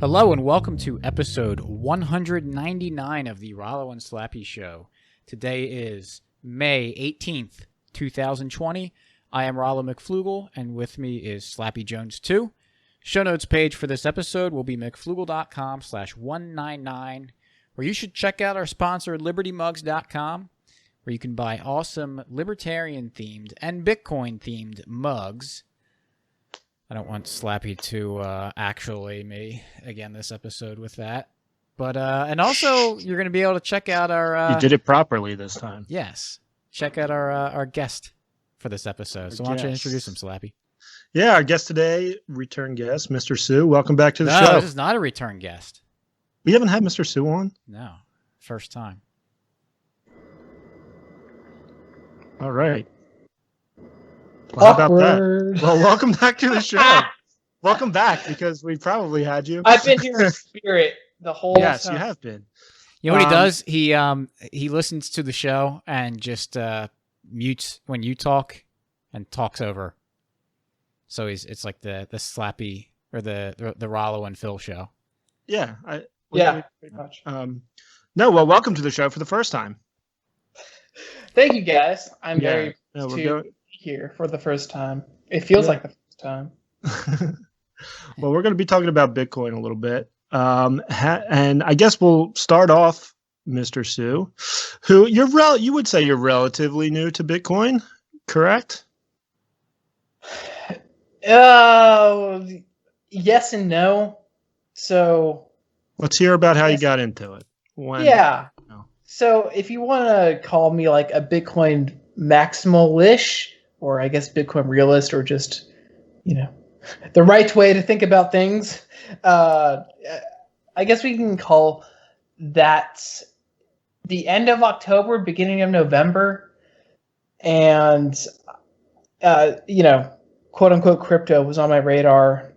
Hello and welcome to episode 199 of the Rollo and Slappy Show. Today is May 18th, 2020. I am Rollo McFlugel, and with me is Slappy Jones 2. Show notes page for this episode will be mcflugel.com/199, where you should check out our sponsor, libertymugs.com, where you can buy awesome libertarian-themed and Bitcoin-themed mugs. I don't want Slappy to actually me again this episode with that. But and also you're going to be able to check out our... you did it properly this time. Yes. Check out our guest for this episode. So why don't you introduce him, Slappy? Yeah, our guest today, return guest, Mr. Pseu. Welcome back to the show. No, this is not a return guest. We haven't had Mr. Pseu on? No. First time. All right. Well, how about that? Well, welcome back to the show. Welcome back, because we probably had you. I've been here in spirit the whole time. Yes, you have been. You know what he does? He listens to the show and just mutes when you talk and talks over. So it's like the Slappy or the Rollo and Phil show. Yeah. Pretty much. No, well, welcome to the show for the first time. Thank you, guys. I'm very here for the first time. It feels like the first time. Well, we're going to be talking about Bitcoin a little bit. And I guess we'll start off, Mr. Pseu, who you would say you're relatively new to Bitcoin, correct? Yes and no. So let's hear about how you got into it. So if you want to call me like a Bitcoin maximalist, or I guess Bitcoin realist, or just, the right way to think about things, I guess we can call that the end of October, beginning of November. And, quote unquote crypto was on my radar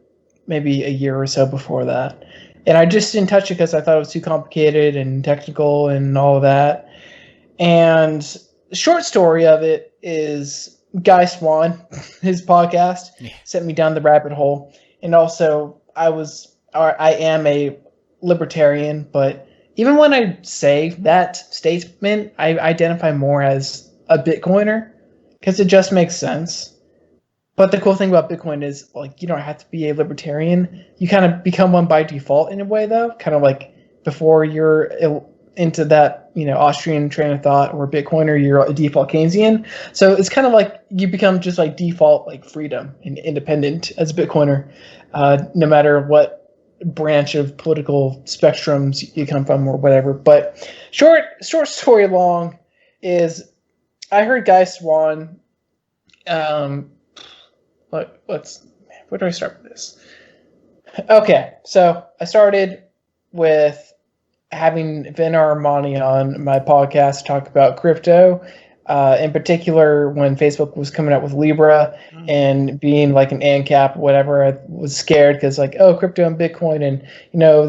maybe a year or so before that. And I just didn't touch it because I thought it was too complicated and technical and all of that. And the short story of it is Guy Swan, his podcast, sent me down the rabbit hole. And also, I am a libertarian, but even when I say that statement, I identify more as a Bitcoiner because it just makes sense. But the cool thing about Bitcoin is, like, you don't have to be a libertarian. You kind of become one by default in a way, though. Kind of like before you're into that, Austrian train of thought, or Bitcoiner, you're a default Keynesian. So it's kind of like you become just like default, like freedom and independent as a Bitcoiner, no matter what branch of political spectrums you come from or whatever. But short story long is, I heard Guy Swan. Where do I start with this? Okay, so I started with having Vin Armani on my podcast to talk about crypto, in particular when Facebook was coming out with Libra and being like an ANCAP, whatever. I was scared because crypto and Bitcoin and,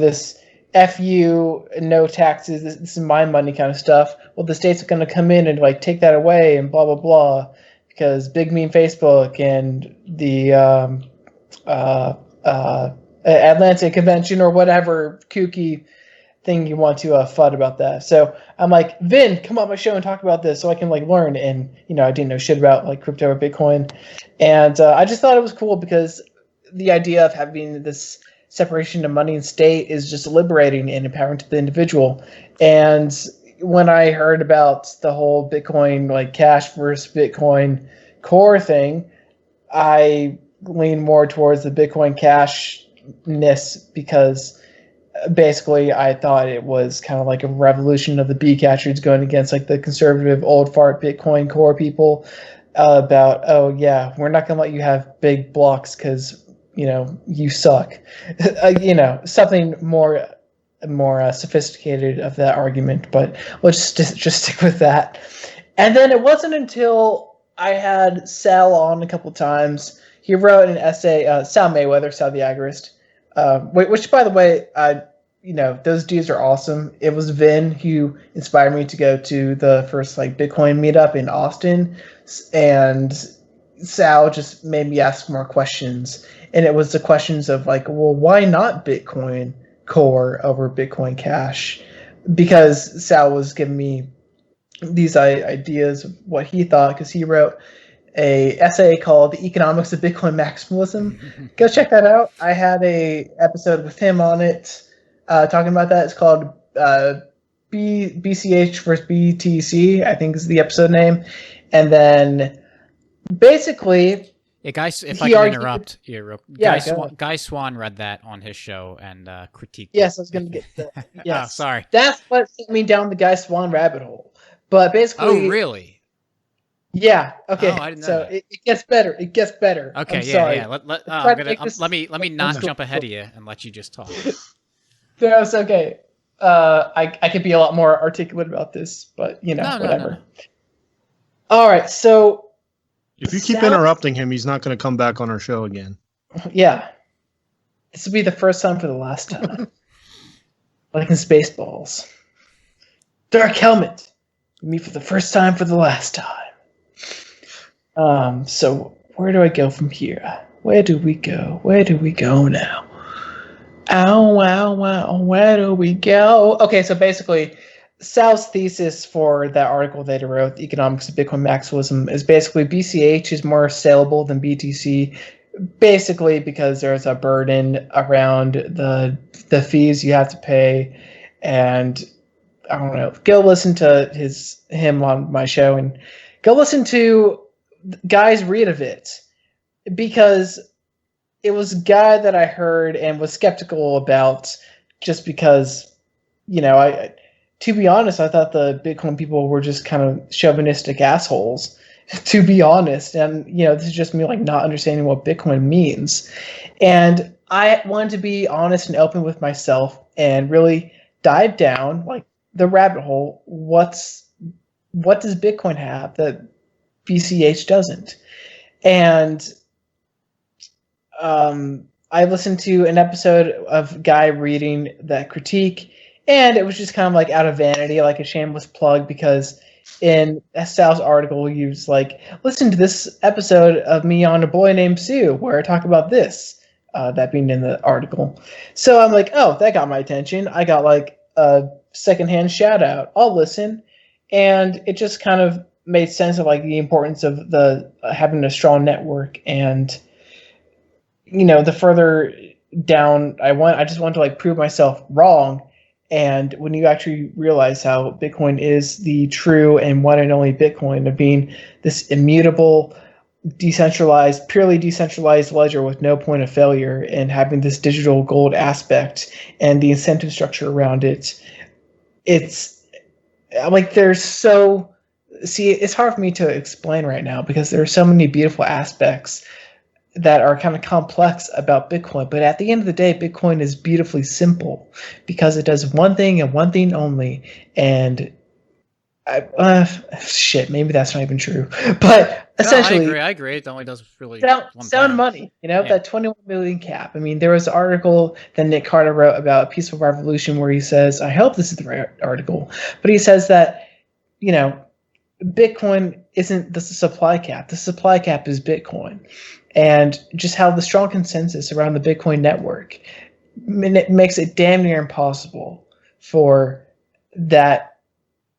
this FU, no taxes, this is my money kind of stuff. Well, the state's going to come in and take that away and blah, blah, blah. Because big mean Facebook and the Atlantic Convention or whatever kooky thing you want to FUD about that. So I'm like, Vin, come on my show and talk about this so I can learn. And I didn't know shit about crypto or Bitcoin, and I just thought it was cool because the idea of having this separation of money and state is just liberating and empowering to the individual. And when I heard about the whole Bitcoin cash versus Bitcoin core thing, I lean more towards the Bitcoin cashness because basically I thought it was kind of like a revolution of the bee catchers going against the conservative old fart Bitcoin core people about, oh yeah, we're not going to let you have big blocks because you suck. Something more sophisticated of that argument, but let's just stick with that. And then it wasn't until I had Sal on a couple times. He wrote an essay, Sal Mayweather, Sal the Agorist, which, by the way, those dudes are awesome. It was Vin who inspired me to go to the first Bitcoin meetup in Austin, and Sal just made me ask more questions. And it was the questions of well, why not Bitcoin? Core over Bitcoin Cash, because Sal was giving me these ideas of what he thought, because he wrote a essay called "The Economics of Bitcoin Maximalism." Go check that out. I had a episode with him on it, talking about that. It's called BCH versus BTC, I think is the episode name. And then basically, yeah, guys, if I can interrupt here, Guy Swan read that on his show and critiqued. Yes, I was going to get that. Yes, oh, sorry. That's what sent me down the Guy Swan rabbit hole. But basically, oh really? Yeah. Okay. Oh, I didn't know so that. It gets better. It gets better. Okay. I'm yeah. sorry. Yeah. Let me not jump ahead of you and let you just talk. No, it's okay. I could be a lot more articulate about this, but whatever. No. All right. So if you keep interrupting him, he's not going to come back on our show again. Yeah. This will be the first time for the last time. Like in Spaceballs. Dark Helmet. We meet for the first time for the last time. So where do I go from here? Where do we go? Where do we go now? Ow, wow, wow, where do we go? Okay, so basically, Sal's thesis for that article that he wrote, The Economics of Bitcoin Maximalism, is basically BCH is more saleable than BTC, basically because there's a burden around the fees you have to pay, and I don't know. Go listen to him on my show, and go listen to Guy's read of it, because it was a guy that I heard and was skeptical about, just because, to be honest, I thought the Bitcoin people were just kind of chauvinistic assholes, to be honest. And, this is just me like not understanding what Bitcoin means. And I wanted to be honest and open with myself and really dive down like the rabbit hole. What does Bitcoin have that BCH doesn't? And I listened to an episode of Guy reading that critique, and it was just kind of like out of vanity, like a shameless plug, because in Sal's article, he was like, listen to this episode of me on A Boy Named Pseu, where I talk about this, that being in the article. So I'm like, oh, that got my attention. I got like a secondhand shout out. I'll listen. And it just kind of made sense of like the importance of the having a strong network. And the further down I went, I just wanted to like prove myself wrong. And when you actually realize how Bitcoin is the true and one and only Bitcoin, of being this immutable, decentralized, purely decentralized ledger with no point of failure, and having this digital gold aspect and the incentive structure around it, it's like it's hard for me to explain right now, because there are so many beautiful aspects that are kind of complex about Bitcoin. But at the end of the day, Bitcoin is beautifully simple, because it does one thing and one thing only. And maybe that's not even true. But essentially, I agree. It only does really sound money. That 21 million cap. I mean, there was an article that Nick Carter wrote about a peaceful revolution where he says, I hope this is the right article, but he says that, Bitcoin isn't the supply cap. The supply cap is Bitcoin. And just how the strong consensus around the Bitcoin network, it makes it damn near impossible for that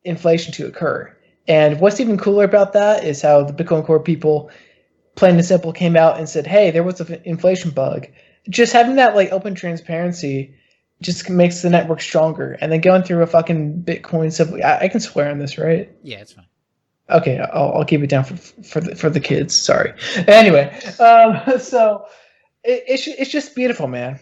inflation to occur. And what's even cooler about that is how the Bitcoin Core people, plain and simple, came out and said, hey, there was an inflation bug. Just having that like open transparency just makes the network stronger. And then going through a fucking Bitcoin, I can swear on this, right? Yeah, it's fine. Okay, I'll keep it down for the kids. Sorry. Anyway, so it's just beautiful, man.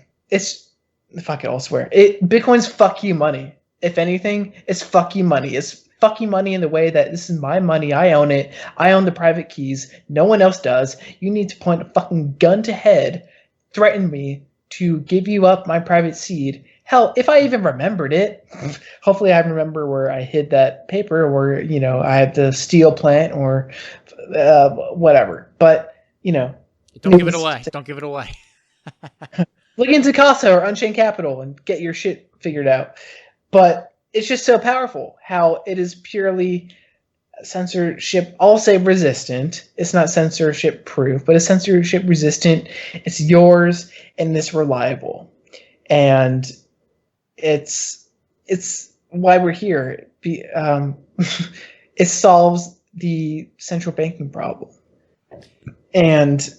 Fuck it, I'll swear. Bitcoin's fuck you money. If anything, it's fuck you money. It's fuck you money in the way that this is my money. I own it. I own the private keys. No one else does. You need to point a fucking gun to head, threaten me to give you up my private seed. Hell, if I even remembered it, hopefully I remember where I hid that paper, or, I had the steel plant, or whatever. But, Don't give it away. Don't give it away. Look into Casa or Unchained Capital and get your shit figured out. But it's just so powerful how it is purely censorship, I'll say resistant. It's not censorship proof, but it's censorship resistant. It's yours, and it's reliable. And it's why we're here. It solves the central banking problem, and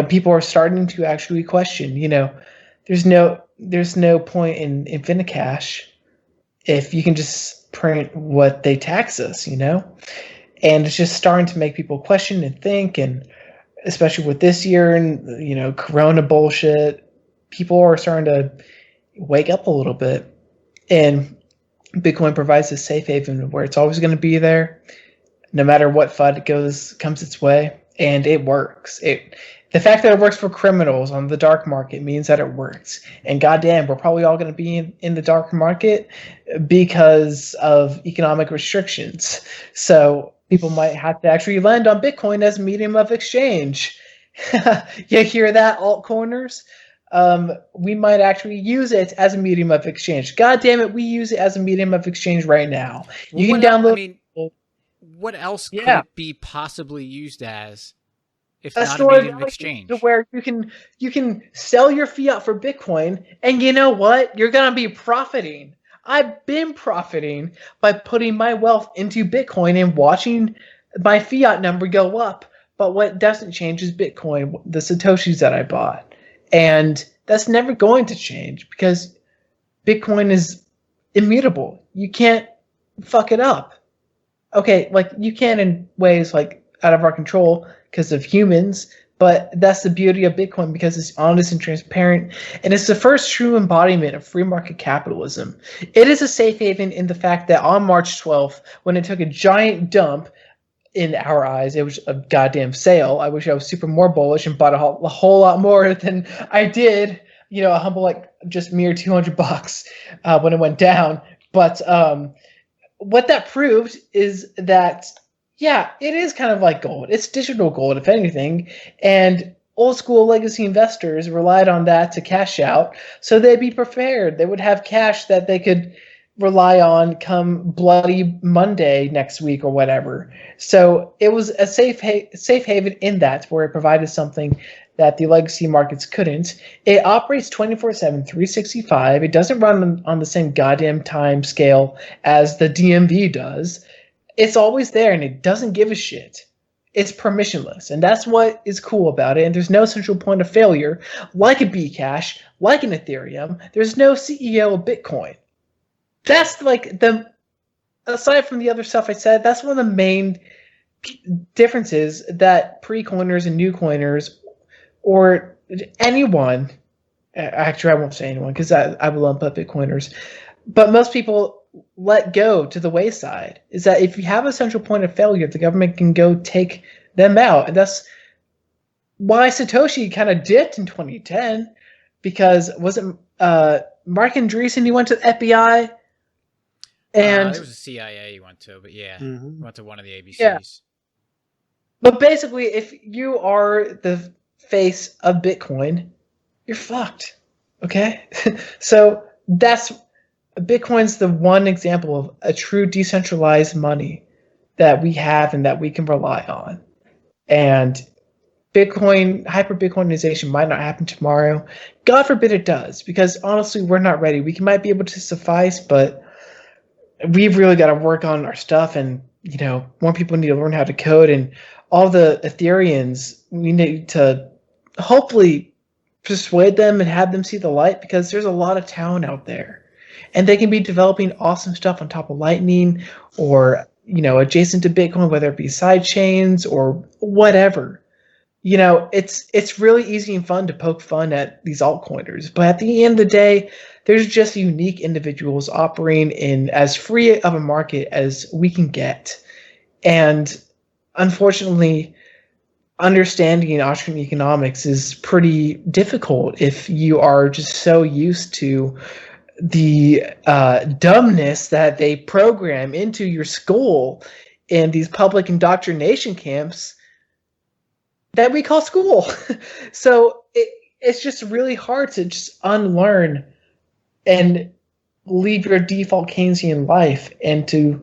people are starting to actually question. There's no point in infinite cash if you can just print what they tax us. And it's just starting to make people question and think, and especially with this year and Corona bullshit, people are starting to wake up a little bit, and Bitcoin provides a safe haven where it's always going to be there, no matter what FUD comes its way, and it works. The fact that it works for criminals on the dark market means that it works. And goddamn, we're probably all going to be in the dark market because of economic restrictions. So people might have to actually lend on Bitcoin as a medium of exchange. You hear that, altcoiners? We might actually use it as a medium of exchange. God damn it, we use it as a medium of exchange right now. You can download. What else could it be possibly used as if not a store medium of exchange? To where you can sell your fiat for Bitcoin, and you know what? You're gonna be profiting. I've been profiting by putting my wealth into Bitcoin and watching my fiat number go up. But what doesn't change is Bitcoin, the Satoshis that I bought. And that's never going to change because Bitcoin is immutable. You can't fuck it up. Okay, like you can in ways like out of our control because of humans, but that's the beauty of Bitcoin because it's honest and transparent, and it's the first true embodiment of free market capitalism. It is a safe haven in the fact that on March 12th, when it took a giant dump, in our eyes, it was a goddamn sale. I wish I was super more bullish and bought a whole lot more than I did. A humble just mere $200 when it went down. But what that proved is that it is kind of like gold. It's digital gold, if anything, and old school legacy investors relied on that to cash out, so they'd be prepared. They would have cash that they could rely on come Bloody Monday next week or whatever. So it was a safe haven in that, where it provided something that the legacy markets couldn't. It operates 24/7, 365. It doesn't run on the same goddamn time scale as the DMV does. It's always there, and it doesn't give a shit. It's permissionless, and that's what is cool about it. And there's no central point of failure, like a Bcash, like an Ethereum. There's no CEO of Bitcoin. That's aside from the other stuff I said, that's one of the main differences that pre-coiners and new coiners, or anyone, actually I won't say anyone because I will lump up Bitcoiners, but most people let go to the wayside, is that if you have a central point of failure, the government can go take them out. And that's why Satoshi kind of dipped in 2010, because wasn't Mark Andreessen, he went to the FBI, and there was a CIA he went to, but he went to one of the ABCs. Yeah. But basically, if you are the face of Bitcoin, you're fucked. Okay? So Bitcoin's the one example of a true decentralized money that we have and that we can rely on. And hyper-Bitcoinization might not happen tomorrow. God forbid it does, because honestly, we're not ready. We might be able to suffice, but we've really got to work on our stuff, and more people need to learn how to code, and all the Ethereans, we need to hopefully persuade them and have them see the light, because there's a lot of talent out there, and they can be developing awesome stuff on top of Lightning or adjacent to Bitcoin, whether it be side chains or whatever. It's really easy and fun to poke fun at these altcoiners, but at the end of the day, there's just unique individuals operating in as free of a market as we can get. And unfortunately, understanding Austrian economics is pretty difficult if you are just so used to the dumbness that they program into your skull in these public indoctrination camps that we call school. So it's just really hard to just unlearn and leave your default Keynesian life and to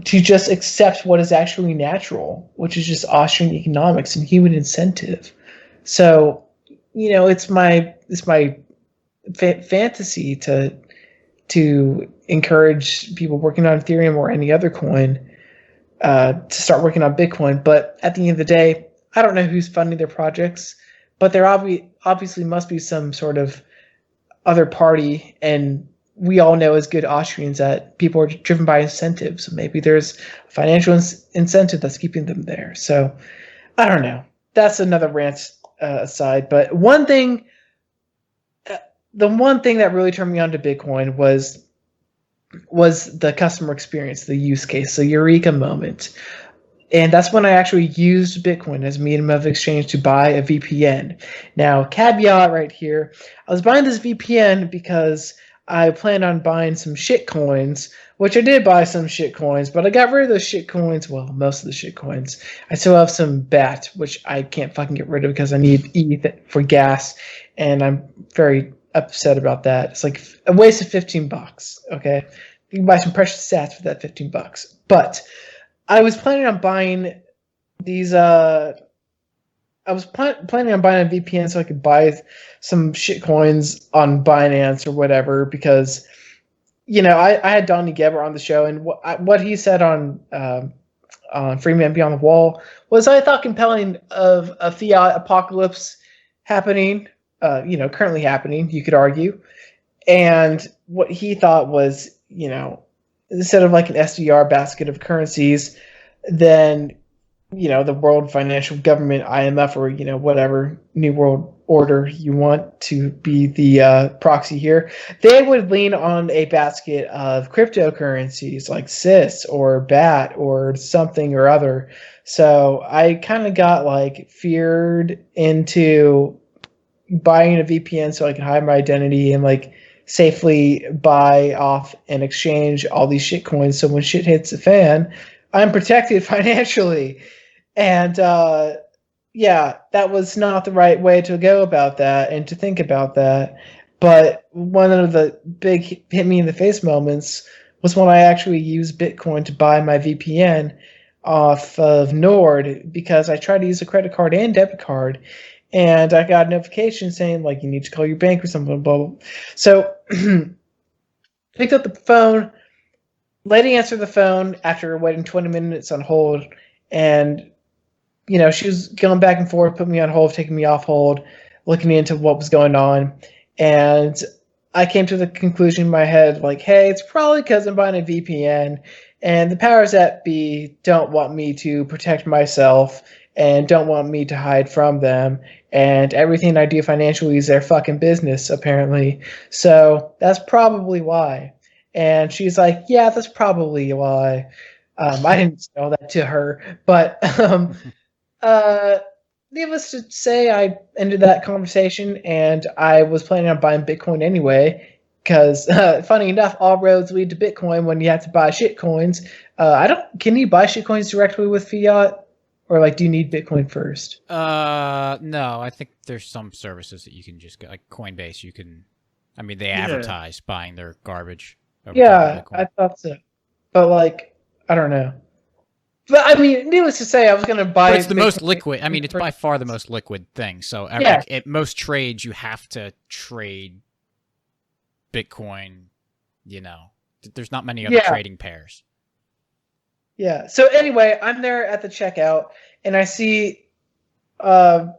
just accept what is actually natural, which is just Austrian economics and human incentive. So, it's my fantasy to encourage people working on Ethereum or any other coin to start working on Bitcoin. But at the end of the day, I don't know who's funding their projects, but there obviously must be some sort of other party, and we all know as good Austrians that people are driven by incentives. So maybe there's a financial incentive that's keeping them there. So I don't know. That's another rant aside. But the one thing that really turned me on to Bitcoin was the customer experience, the use case, the eureka moment. And that's when I actually used Bitcoin as medium of exchange to buy a VPN. Now, caveat right here, I was buying this VPN because I planned on buying some shit coins, which I did buy some shit coins, but I got rid of those shit coins. Well, most of the shit coins. I still have some BAT, which I can't fucking get rid of because I need ETH for gas, and I'm very upset about that. It's like a waste of $15. Okay, you can buy some precious sats for that $15. But I was planning on buying these. I was planning on buying a VPN so I could buy some shit coins on Binance or whatever, because I had Donnie Gebber on the show, and what he said on Freeman Beyond the Wall was, I thought, compelling of a fiat apocalypse happening. Currently happening, you could argue. And what he thought was, instead of like an SDR basket of currencies, then, the World Financial Government, IMF, or, whatever New World Order you want to be the proxy here, they would lean on a basket of cryptocurrencies like CIS or BAT or something or other. So I kind of got like feared into buying a VPN so I can hide my identity and like safely buy off and exchange all these shit coins. So when shit hits the fan, I'm protected financially. And that was not the right way to go about that and to think about that. But one of the big hit me in the face moments was when I actually used Bitcoin to buy my VPN off of Nord, because I tried to use a credit card and debit card, and I got a notification saying, like, you need to call your bank or something, blah, blah, blah. So picked up the phone. Lady answered the phone after waiting 20 minutes on hold. And, she was going back and forth, putting me on hold, taking me off hold, looking into what was going on. And I came to the conclusion in my head, like, hey, it's probably because I'm buying a VPN. And the powers that be don't want me to protect myself and don't want me to hide from them. And everything I do financially is their fucking business, apparently. So that's probably why. And she's like, yeah, that's probably why. I didn't tell that to her. But needless to say, I ended that conversation, and I was planning on buying Bitcoin anyway. Because, funny enough, all roads lead to Bitcoin when you have to buy shit coins. Can you buy shit coins directly with fiat? Or, like, do you need Bitcoin first? No, I think there's some services that you can just get, like Coinbase. They advertise buying their garbage. Yeah, I thought so. But, like, I don't know. But, needless to say, I was going to buy... But it's the most liquid. It's by far the most liquid thing. So, at most trades, you have to trade Bitcoin, There's not many other trading pairs. Yeah. So anyway, I'm there at the checkout, and I see, my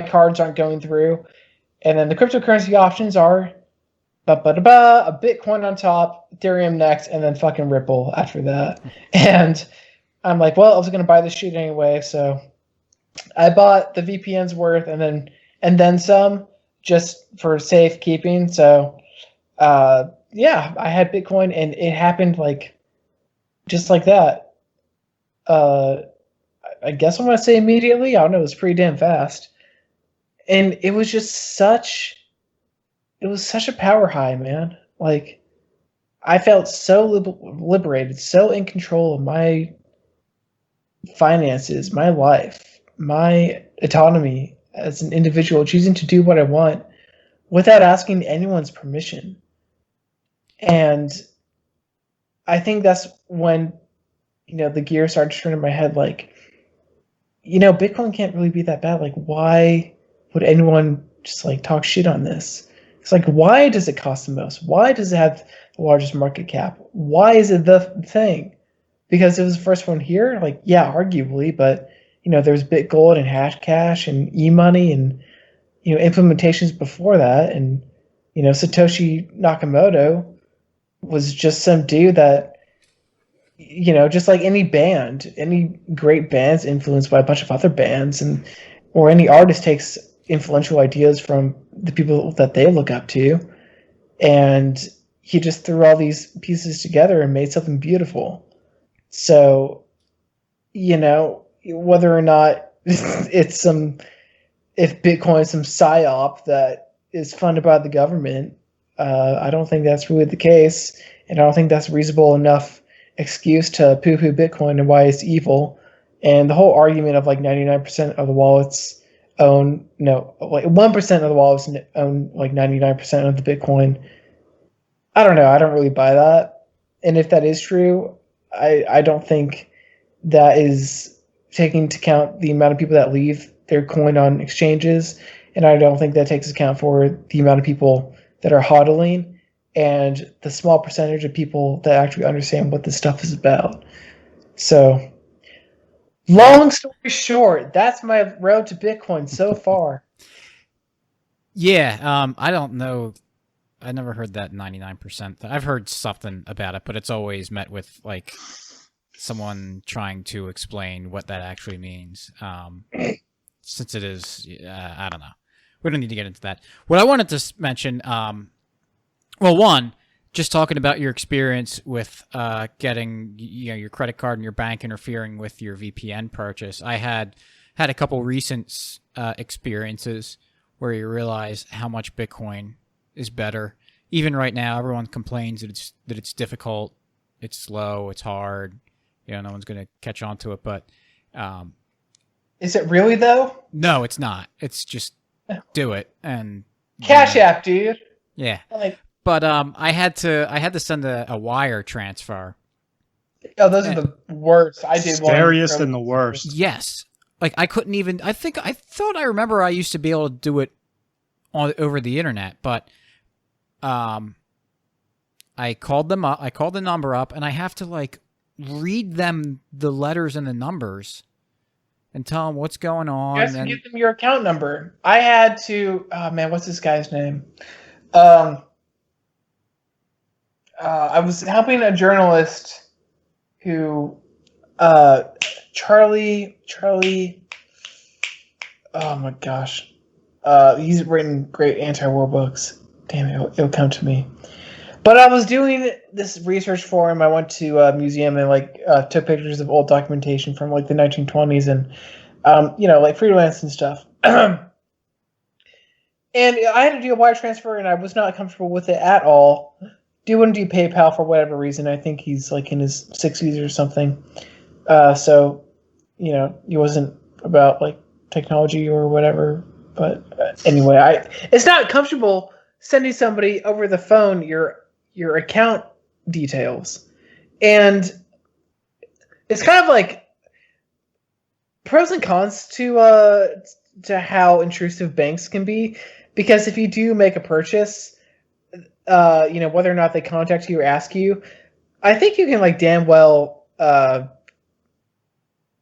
cards aren't going through, and then the cryptocurrency options are, a Bitcoin on top, Ethereum next, and then fucking Ripple after that. And I'm like, well, I was gonna buy this shit anyway, so I bought the VPN's worth, and then some, just for safekeeping. So, I had Bitcoin, and it happened like. Just like that. I guess I'm going to say immediately. I don't know. It was pretty damn fast. And it was just such a power high, man. Like, I felt so liberated, so in control of my finances, my life, my autonomy as an individual, choosing to do what I want without asking anyone's permission. And I think that's when, the gear started to turn in my head, like, Bitcoin can't really be that bad. Like, why would anyone just like talk shit on this. It's like, why does it cost the most? Why does it have the largest market cap? Why is it the thing? Because it was the first one here? Like, yeah, arguably, but there's BitGold and Hashcash and e-money and implementations before that, and Satoshi Nakamoto was just some dude that just like any band, any great band's influenced by a bunch of other bands, or any artist takes influential ideas from the people that they look up to, and he just threw all these pieces together and made something beautiful. So, whether or not if Bitcoin is some psyop that is funded by the government, I don't think that's really the case, and I don't think that's reasonable enough excuse to poo-poo Bitcoin and why it's evil. And the whole argument of like 99% of the wallets own, like 1% of the wallets own like 99% of the Bitcoin. I don't know. I don't really buy that. And if that is true, I don't think that is taking into account the amount of people that leave their coin on exchanges. And I don't think that takes account for the amount of people that are hodling and the small percentage of people that actually understand what this stuff is about. So, long story short, that's my road to Bitcoin so far. Yeah, I don't know. I never heard that 99%. I've heard something about it, but it's always met with like someone trying to explain what that actually means. Since it is, I don't know. We don't need to get into that. What I wanted to mention, well, one, just talking about your experience with getting your credit card and your bank interfering with your VPN purchase. I had a couple recent experiences where you realize how much Bitcoin is better. Even right now, everyone complains that it's difficult, it's slow, it's hard. No one's going to catch on to it, but is it really though? No, it's not. It's just do it and Cash App, dude. Yeah. Like, but I had to send a wire transfer. Oh, those are the worst. I did one. Scariest and the worst. Yes. Like I couldn't even. I thought I remember I used to be able to do it over the internet, but I called them up. I called the number up, and I have to like read them the letters and the numbers and tell them what's going on. You have to give them your account number. I had to. Oh man, what's this guy's name? I was helping a journalist who, Charlie. Oh my gosh, he's written great anti-war books. Damn it, it'll come to me. But I was doing this research for him. I went to a museum and took pictures of old documentation from like the 1920s and like freelance and stuff. And I had to do a wire transfer, and I was not comfortable with it at all. Wouldn't do PayPal for whatever reason. I think he's like in his 60s or something. So, he wasn't about like technology or whatever. But anyway, it's not comfortable sending somebody over the phone your account details. And it's kind of like pros and cons to how intrusive banks can be. Because if you do make a purchase, whether or not they contact you or ask you, I think you can like damn well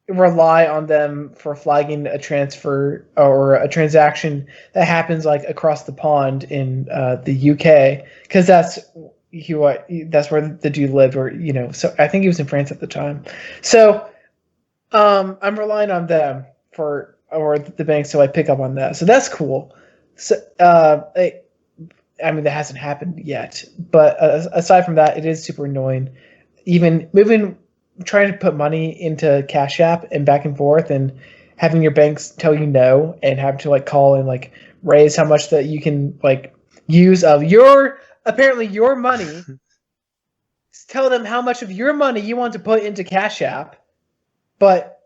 rely on them for flagging a transfer or a transaction that happens like across the pond in the UK, because that's where the dude lived, or so I think he was in France at the time. So I'm relying on them or the bank, so I pick up on that. So that's cool. So I mean, that hasn't happened yet, but aside from that, it is super annoying. Even trying to put money into Cash App and back and forth, and having your banks tell you no, and having to like call and like raise how much that you can like use of your money. Tell them how much of your money you want to put into Cash App, but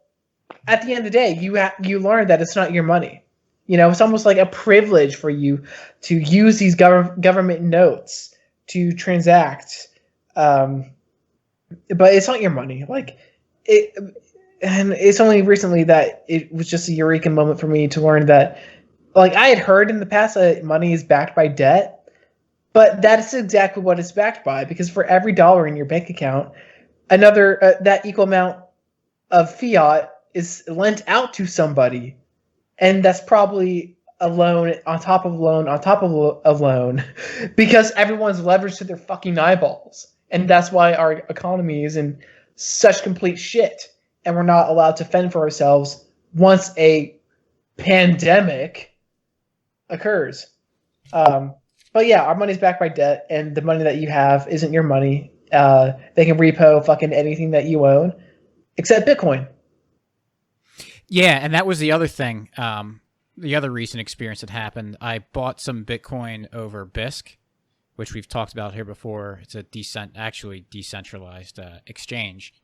at the end of the day, you learn that it's not your money. It's almost like a privilege for you to use these government notes to transact, but it's not your money. Like it, and it's only recently that it was just a eureka moment for me to learn that, like I had heard in the past that money is backed by debt, but that's exactly what it's backed by, because for every dollar in your bank account, another that equal amount of fiat is lent out to somebody, and that's probably a loan on top of a loan on top of a loan, because everyone's leveraged to their fucking eyeballs, and that's why our economy is in such complete shit, and we're not allowed to fend for ourselves once a pandemic occurs. But yeah, our money's backed by debt, and the money that you have isn't your money. They can repo fucking anything that you own, except Bitcoin. Yeah, and that was the other thing. The other recent experience that happened, I bought some Bitcoin over BISC, which we've talked about here before. It's a decentralized exchange.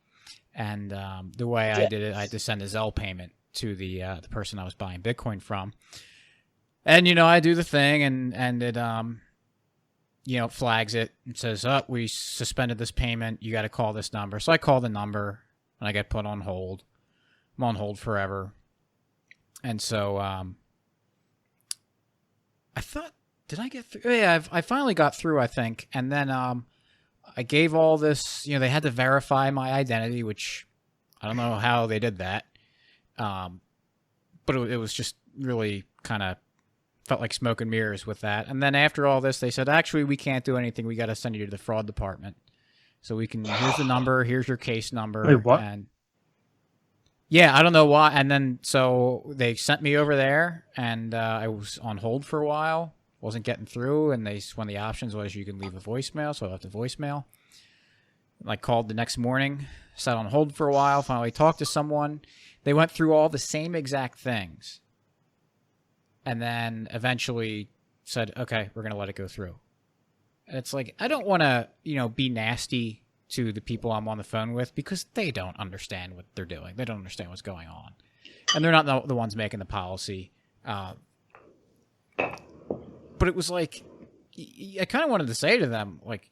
And the way I did it, I had to send a Zelle payment to the person I was buying Bitcoin from. And, I do the thing, and it, flags it and says, oh, we suspended this payment. You got to call this number. So I call the number, and I get put on hold. I'm on hold forever. And so I thought, did I get through? Yeah, I finally got through, I think. And then I gave all this, they had to verify my identity, which I don't know how they did that. But it was just really kind of felt like smoke and mirrors with that. And then after all this, they said, actually, we can't do anything. We got to send you to the fraud department. So here's the number, here's your case number. Wait, what? And yeah, I don't know why. And then so they sent me over there, and I was on hold for a while. Wasn't getting through, and one of the options was you can leave a voicemail, so I left a voicemail. I called the next morning, sat on hold for a while, finally talked to someone. They went through all the same exact things, and then eventually said, okay, we're going to let it go through. And it's like, I don't want to, be nasty to the people I'm on the phone with, because they don't understand what they're doing. They don't understand what's going on. And they're not the ones making the policy. But it was like, I kind of wanted to say to them, like,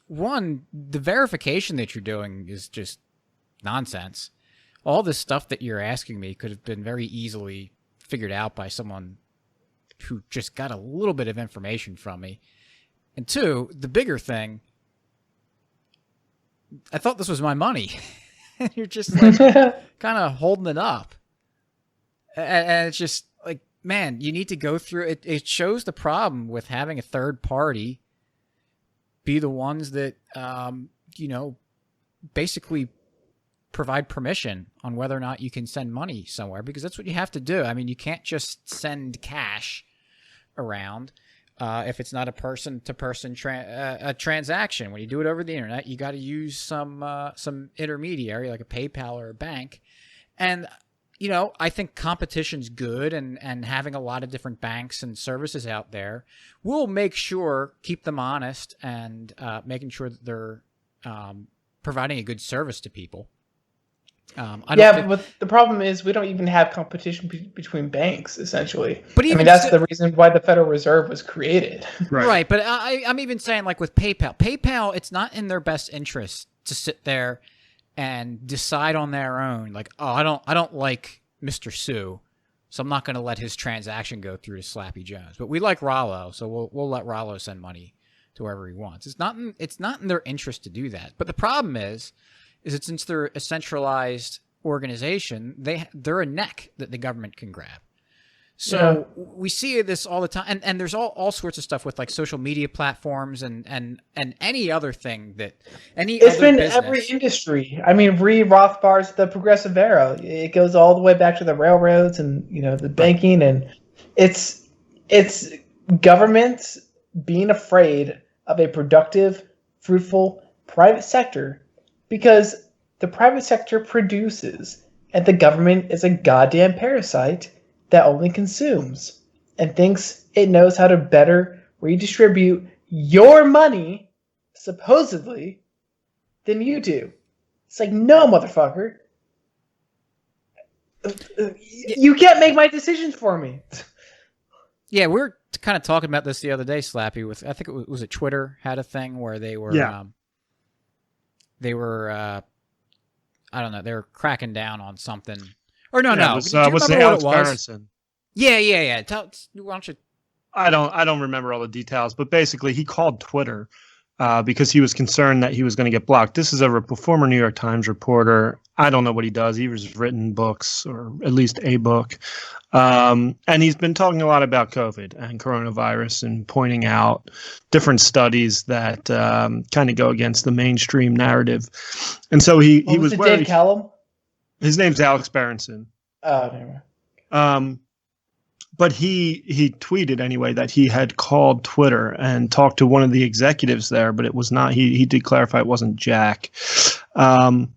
one, the verification that you're doing is just nonsense. All this stuff that you're asking me could have been very easily figured out by someone who just got a little bit of information from me. And two, the bigger thing, I thought this was my money. And you're just like kind of holding it up. And it's just like, man, you need to go through it. It shows the problem with having a third party be the ones that, basically provide permission on whether or not you can send money somewhere, because that's what you have to do. I mean, you can't just send cash around if it's not a person-to-person transaction. When you do it over the internet, you got to use some intermediary like a PayPal or a bank. And I think competition's good, and having a lot of different banks and services out there will keep them honest, and making sure that they're providing a good service to people. But the problem is we don't even have competition between banks, essentially. But that's the reason why the Federal Reserve was created. Right, but I'm even saying, like with PayPal, it's not in their best interest to sit there and decide on their own, like, oh, I don't like Mr. Pseu, so I'm not going to let his transaction go through to Slappy Jones. But we like Rollo, so we'll let Rollo send money to whoever he wants. It's not in their interest to do that. But the problem is that since they're a centralized organization, they're a neck that the government can grab. So we see this all the time, and there's all sorts of stuff with like social media platforms and any other thing that it's been every industry. I mean, read Rothbard's The Progressive Era. It goes all the way back to the railroads and the banking, and it's governments being afraid of a productive, fruitful private sector, because the private sector produces, and the government is a goddamn parasite that only consumes and thinks it knows how to better redistribute your money, supposedly, than you do. It's like, no, motherfucker. You can't make my decisions for me. Yeah, we were kind of talking about this the other day, Slappy, with, I think it was it Twitter had a thing where they were, I don't know, they were cracking down on something. Or no. It was Alex Berenson. Yeah. Why don't you? I don't remember all the details, but basically he called Twitter because he was concerned that he was going to get blocked. This is a former New York Times reporter. I don't know what he does. He's written books, or at least a book. And he's been talking a lot about COVID and coronavirus and pointing out different studies that kind of go against the mainstream narrative. And so he was worried. Dave Callum? His name's Alex Berenson. Oh, never. But he tweeted anyway that he had called Twitter and talked to one of the executives there, but it was not. He did clarify it wasn't Jack, and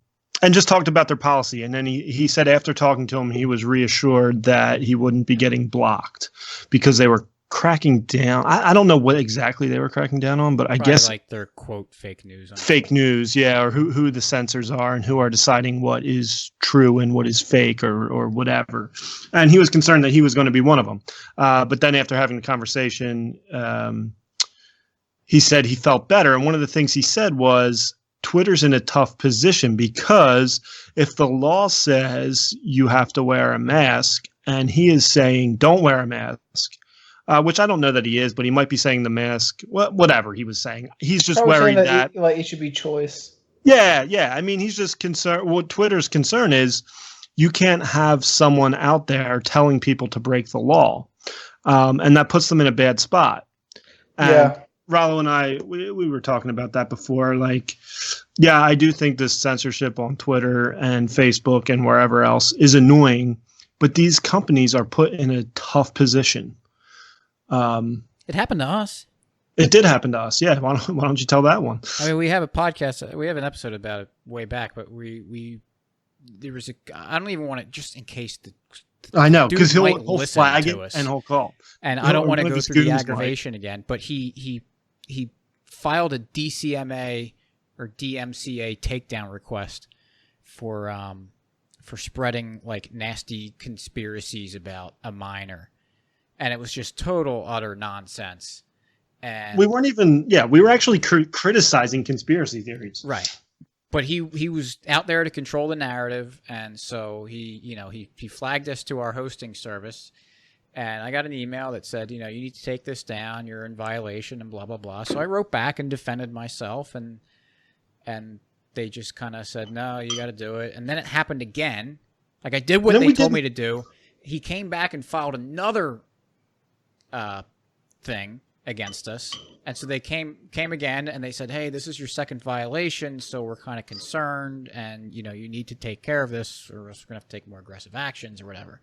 just talked about their policy. And then he said after talking to him, he was reassured that he wouldn't be getting blocked because they were cracking down. I don't know what exactly they were cracking down on, but I guess like their quote fake news. Fake news, yeah, or who the censors are and who are deciding what is true and what is fake or whatever. And he was concerned that he was going to be one of them. But then after having the conversation, he said he felt better. And one of the things he said was Twitter's in a tough position because if the law says you have to wear a mask and he is saying don't wear a mask, which I don't know that he is, but he might be saying the mask, whatever he was saying. He's just worried that it should be choice. Yeah. I mean, he's just concerned. What Twitter's concern is you can't have someone out there telling people to break the law. And that puts them in a bad spot. And Rollo and I, we were talking about that before. Like, yeah, I do think this censorship on Twitter and Facebook and wherever else is annoying, but these companies are put in a tough position. It happened to us. It did happen to us. Yeah. Why don't you tell that one? I mean, we have a podcast. We have an episode about it way back, but there was I don't even want to, just in case I know, because he'll flag it and he'll call. And I don't want to go through the aggravation again, but he filed a DCMA or DMCA takedown request for spreading like nasty conspiracies about a minor. And it was just total, utter nonsense. And we weren't even, we were actually criticizing conspiracy theories. Right. But he was out there to control the narrative. And so he flagged us to our hosting service. And I got an email that said, you need to take this down. You're in violation and blah, blah, blah. So I wrote back and defended myself. And they just kind of said, no, you got to do it. And then it happened again. Like I did what they told me to do. He came back and filed another thing against us, and so they came again and they said, hey, this is your second violation, so we're kind of concerned, and you need to take care of this or else we're gonna have to take more aggressive actions or whatever.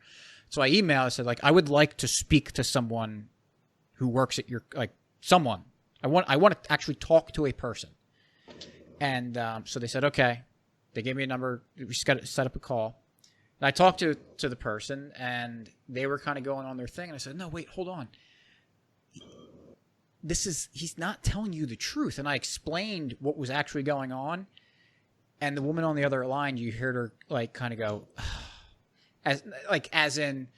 So I emailed, I said, like, I would like to speak to someone who works at your, like, someone. I want to actually talk to a person. And so they said, okay. They gave me a number. We just got to set up a call. And I talked to the person, and they were kind of going on their thing. And I said, no, wait, hold on. He's not telling you the truth. And I explained what was actually going on. And the woman on the other line, you heard her like kind of go, as in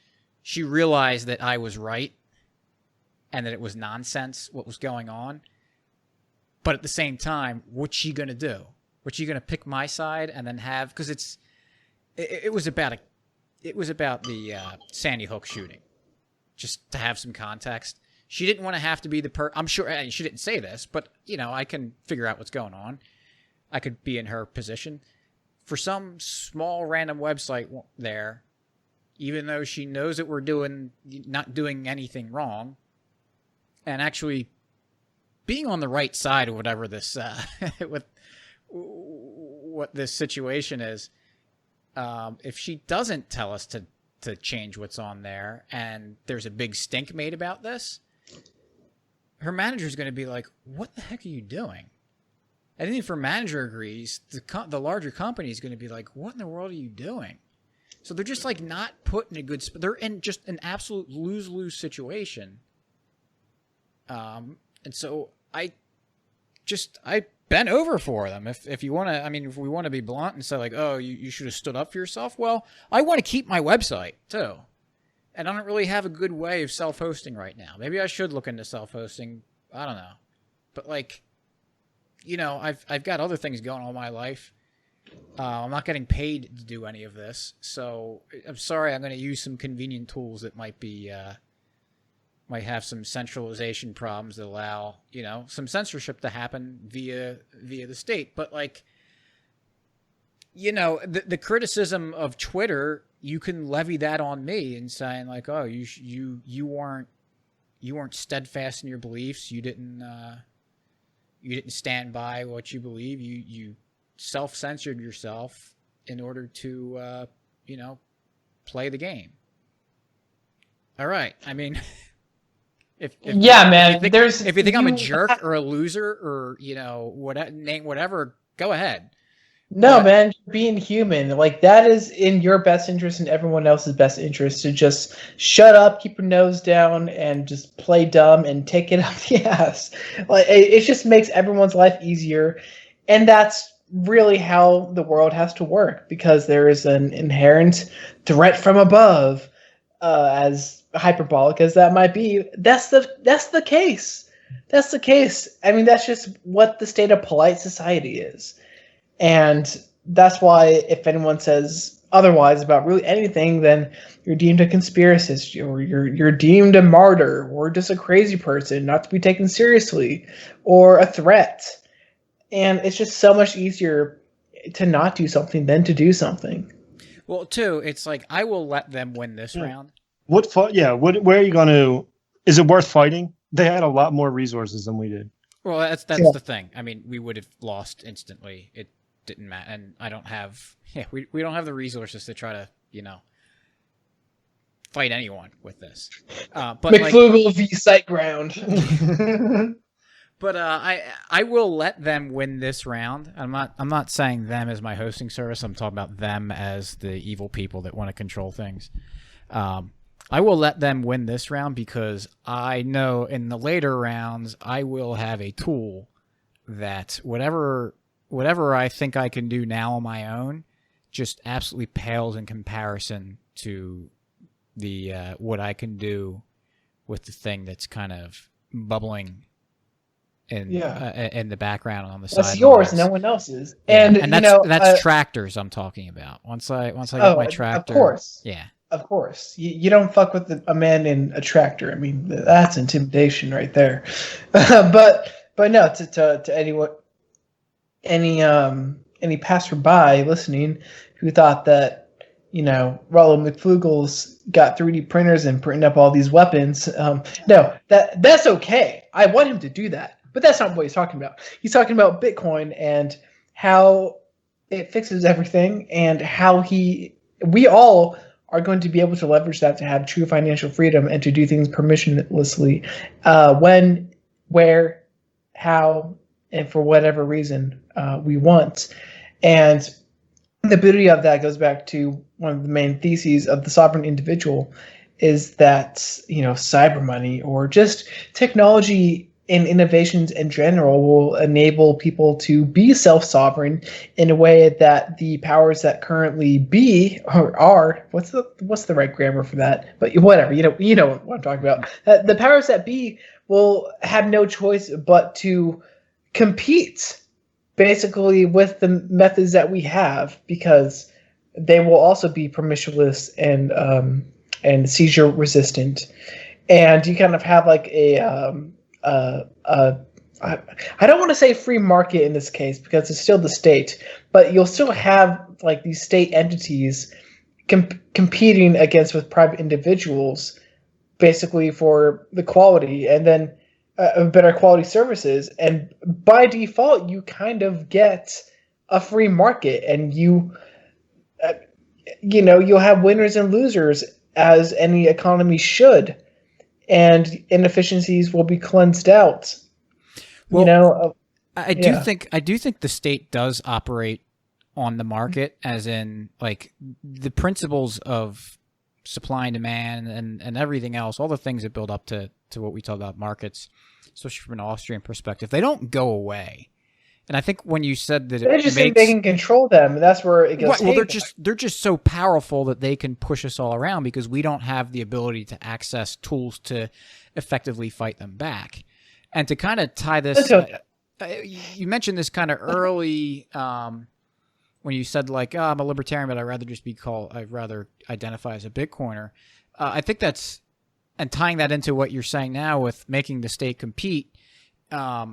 she realized that I was right and that it was nonsense what was going on. But at the same time, what's she going to do? What's she going to pick my side and then have, because it was about the Sandy Hook shooting, just to have some context. She didn't want to have to be I'm sure, and she didn't say this, but I can figure out what's going on. I could be in her position. For some small random website there, even though she knows that we're not doing anything wrong, and actually being on the right side of whatever this what this situation is, if she doesn't tell us to change what's on there, and there's a big stink made about this, her manager's going to be like, "What the heck are you doing?" And then if her manager agrees, the larger company is going to be like, "What in the world are you doing?" So they're just like not put in a good spot. They're in just an absolute lose-lose situation. And so I bent over for them. If you want to, if we want to be blunt and say like, oh, you should have stood up for yourself. Well, I want to keep my website too. And I don't really have a good way of self-hosting right now. Maybe I should look into self-hosting. I don't know. But like, I've got other things going on in my life. I'm not getting paid to do any of this, so I'm sorry. I'm going to use some convenient tools that might have some centralization problems that allow, some censorship to happen via the state. But like, the criticism of Twitter, you can levy that on me and saying like, oh, you weren't steadfast in your beliefs. You didn't stand by what you believe. You self-censored yourself in order to, play the game. All right. I mean, if man, if you think I'm a jerk or a loser or, whatever, go ahead. No, man, being human, like that is in your best interest and everyone else's best interest to just shut up, keep your nose down, and just play dumb and take it up the ass. Like it just makes everyone's life easier, and that's really how the world has to work because there is an inherent threat from above, as hyperbolic as that might be. That's the case. That's the case. I mean, that's just what the state of polite society is. And that's why if anyone says otherwise about really anything, then you're deemed a conspiracist, or you're deemed a martyr, or just a crazy person not to be taken seriously, or a threat. And it's just so much easier to not do something than to do something. Well, too, it's like I will let them win this round. Where are you going to? Is it worth fighting? They had a lot more resources than we did. Well, that's the thing. I mean, we would have lost instantly. It didn't matter, and I don't have. Yeah, we don't have the resources to try to fight anyone with this. But McFlugel v. SiteGround. But I will let them win this round. I'm not saying them as my hosting service. I'm talking about them as the evil people that want to control things. I will let them win this round because I know in the later rounds I will have a tool that whatever I think I can do now on my own just absolutely pales in comparison to the what I can do with the thing that's kind of bubbling in the background on the side. That's yours, no one else's. Yeah. And that's tractors I'm talking about. Once I get my tractor, of course, yeah, of course, you don't fuck with a man in a tractor. I mean, that's intimidation right there. but no, to anyone, any passerby listening who thought that Rollo McFlugel's got 3D printers and printing up all these weapons, no, that's okay. I want him to do that. But that's not what he's talking about. He's talking about Bitcoin and how it fixes everything and how we all are going to be able to leverage that to have true financial freedom and to do things permissionlessly when, where, how, and for whatever reason we want. And the beauty of that goes back to one of the main theses of the sovereign individual is that, cyber money or just technology and innovations in general will enable people to be self-sovereign in a way that the powers that currently be or are, what's the right grammar for that? But whatever, you know what I'm talking about. The powers that be will have no choice but to compete basically with the methods that we have because they will also be permissionless and seizure resistant. And you kind of have like I don't want to say free market in this case because it's still the state, but you'll still have like these state entities competing with private individuals basically for the quality and then better quality services. And by default, you kind of get a free market and you'll have winners and losers as any economy should. And inefficiencies will be cleansed out. Well, I do think the state does operate on the market, as in like the principles of supply and demand and everything else, all the things that build up to what we talk about markets, especially from an Austrian perspective, they don't go away. And I think when you said that they just think they can control them, that's where it goes. Well, they're just so powerful that they can push us all around because we don't have the ability to access tools to effectively fight them back. And to kind of tie this, you mentioned this kind of early when when you said like, oh, I'm a libertarian, but I'd rather identify as a Bitcoiner. I think that's, and tying that into what you're saying now with making the state compete, like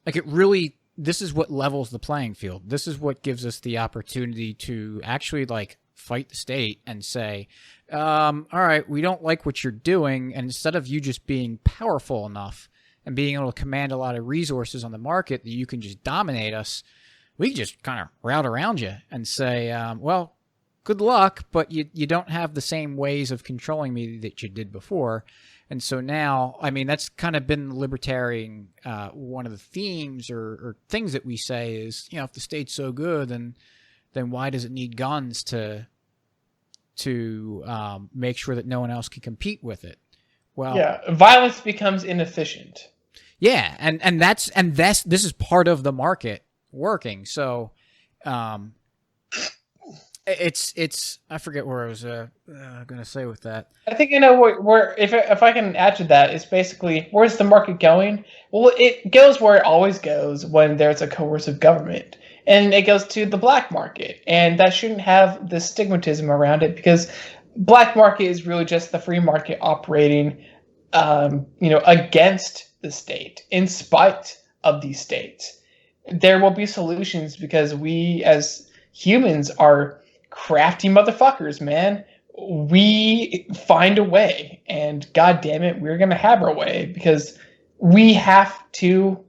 it really, this is what levels the playing field. This is what gives us the opportunity to actually like fight the state and say, all right, we don't like what you're doing. And instead of you just being powerful enough and being able to command a lot of resources on the market that you can just dominate us, we can just kind of route around you and say, well, good luck, but you don't have the same ways of controlling me that you did before. And so now, I mean, that's kind of been the libertarian, one of the themes or things that we say is, if the state's so good, then why does it need guns to make sure that no one else can compete with it? Well, yeah, violence becomes inefficient. Yeah, and this is part of the market working. So, it's I forget where I was going to say with that. I think I know where if I can add to that, it's basically, where's the market going? Well, it goes where it always goes when there's a coercive government, and it goes to the black market, and that shouldn't have the stigmatism around it, because black market is really just the free market operating, against the state, in spite of the state. There will be solutions because we as humans are crafty motherfuckers, man. We find a way, and god damn it, we're gonna have our way, because we have to.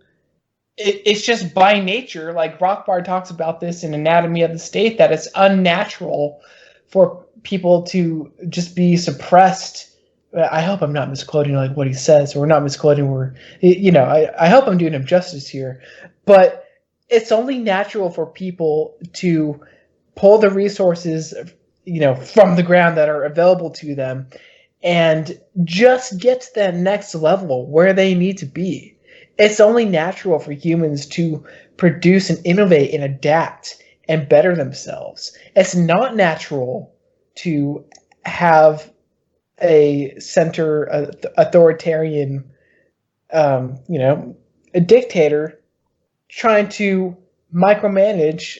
It's just by nature, like Rothbard talks about this in Anatomy of the State, that it's unnatural for people to just be suppressed. I hope I'm not misquoting like what he says, or not misquoting where, I hope I'm doing him justice here, but it's only natural for people to pull the resources, from the ground that are available to them, and just get to that next level where they need to be. It's only natural for humans to produce and innovate and adapt and better themselves. It's not natural to have a center authoritarian, a dictator trying to micromanage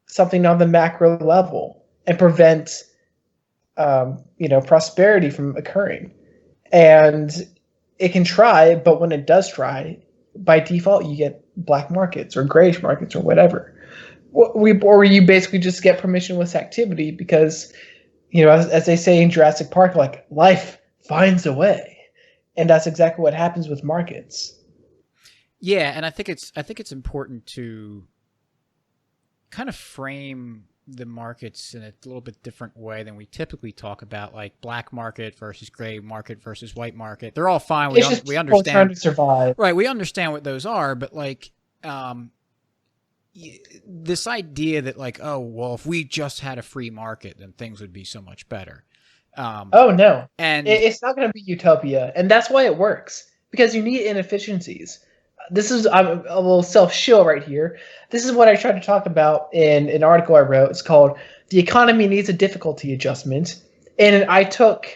something on the macro level and prevent, prosperity from occurring. And it can try, but when it does try, by default, you get black markets or grayish markets or whatever. Or you basically just get permissionless activity because, as they say in Jurassic Park, like, life finds a way. And that's exactly what happens with markets. Yeah, and I think it's important to kind of frame the markets in a little bit different way than we typically talk about, like black market versus gray market versus white market. They're all fine. We understand trying to survive. Right, we understand what those are, but like this idea that like, oh, well, if we just had a free market, then things would be so much better. Oh no, and it's not going to be utopia, and that's why it works, because you need inefficiencies. I'm a little self-shill right here. This is what I tried to talk about in an article I wrote. It's called "The Economy Needs a Difficulty Adjustment," and I tried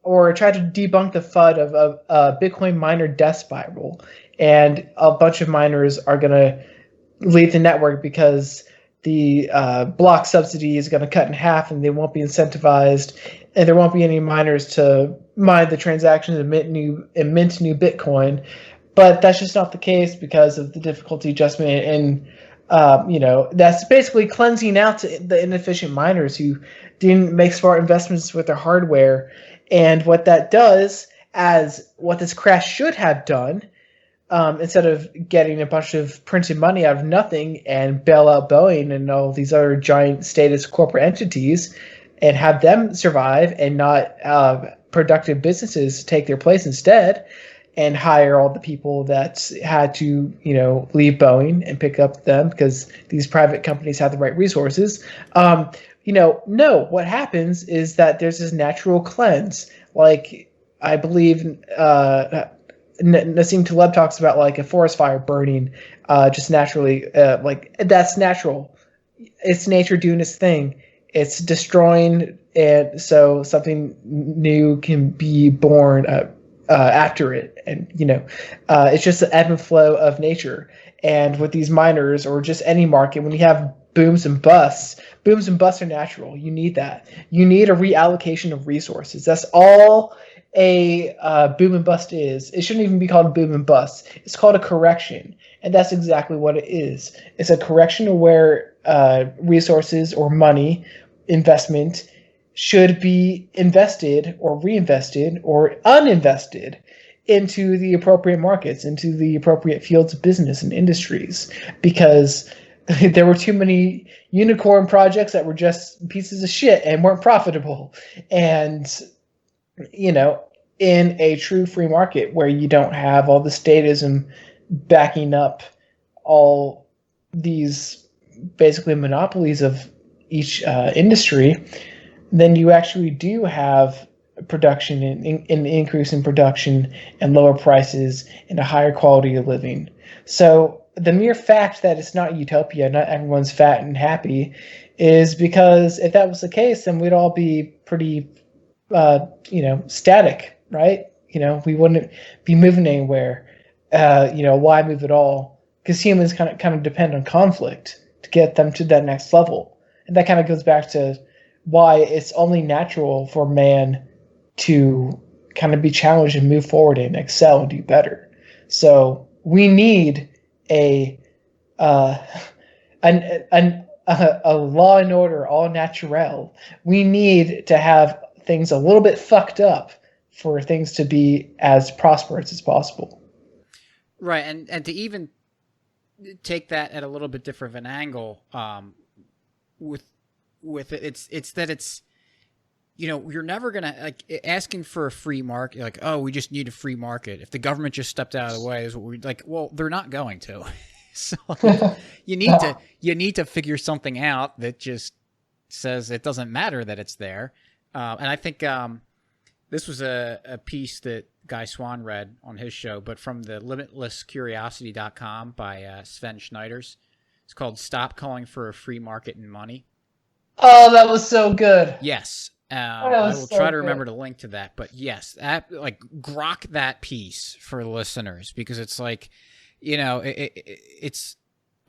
to debunk the FUD of a Bitcoin miner death spiral, and a bunch of miners are going to leave the network because the block subsidy is going to cut in half, and they won't be incentivized, and there won't be any miners to mine the transactions and mint new Bitcoin. But that's just not the case because of the difficulty adjustment, and that's basically cleansing out the inefficient miners who didn't make smart investments with their hardware. And what that does, as what this crash should have done, instead of getting a bunch of printed money out of nothing and bail out Boeing and all these other giant statist corporate entities and have them survive and not productive businesses take their place instead, and hire all the people that had to, leave Boeing and pick up them because these private companies have the right resources. No, what happens is that there's this natural cleanse. Like, I believe Nassim Taleb talks about like a forest fire burning just naturally. Like, that's natural. It's nature doing its thing. It's destroying, and so something new can be born after it. And it's just the ebb and flow of nature. And with these miners, or just any market, when you have booms and busts. Booms and busts are natural. You need that. You need a reallocation of resources. That's all a boom and bust is. It shouldn't even be called a boom and bust. It's called a correction, and that's exactly what it is. It's a correction of where resources or money, investment, should be invested or reinvested or uninvested into the appropriate markets, into the appropriate fields of business and industries, because there were too many unicorn projects that were just pieces of shit and weren't profitable. And, you know, in a true free market where you don't have all the statism backing up all these basically monopolies of each industry, then you actually do have production and an increase in production and lower prices and a higher quality of living. So the mere fact that it's not utopia, not everyone's fat and happy, is because if that was the case, then we'd all be pretty, static, right? We wouldn't be moving anywhere. Why move at all? Because humans kind of depend on conflict to get them to that next level, and that kind of goes back to why it's only natural for man to kind of be challenged and move forward and excel and do better. So we need a law and order all natural. We need to have things a little bit fucked up for things to be as prosperous as possible. Right, and to even take that at a little bit different of an angle, with it, it's that it's, you're never gonna, like, asking for a free market, like, oh, we just need a free market. If the government just stepped out of the way, is what we like. Well, they're not going to. So you need to figure something out that just says it doesn't matter that it's there. And I think this was a piece that Guy Swan read on his show, but from the limitlesscuriosity.com by Sven Schneiders. It's called "Stop Calling for a Free Market in Money." Oh, that was so good. Yes. I will try to remember to link to that, but yes, grok that piece for listeners, because it's like, it's,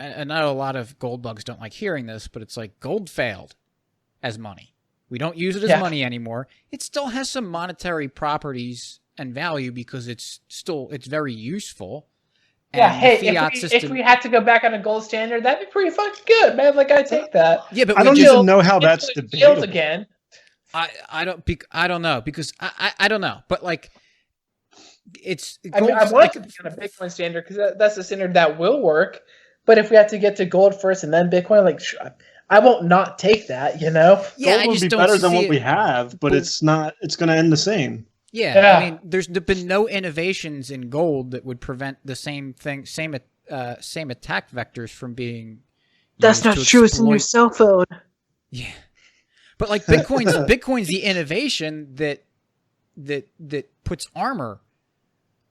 I know a lot of gold bugs don't like hearing this, but it's like gold failed as money. We don't use it as money anymore. It still has some monetary properties and value because it's very useful. Yeah, hey, if we had to go back on a gold standard, that'd be pretty fucking good, man. Like, I take that. Yeah, but I don't even know how that's debatable. Again. I don't know, because I don't know, but like it's. I want to be on a Bitcoin standard because that's a standard that will work. But if we have to get to gold first and then Bitcoin, like, I won't not take that. Yeah, gold would be better than what we have, but it's not. It's going to end the same. Yeah, I mean, there's been no innovations in gold that would prevent the same attack vectors from being. That's not true. It's in your cell phone. Yeah, but like Bitcoin's the innovation that puts armor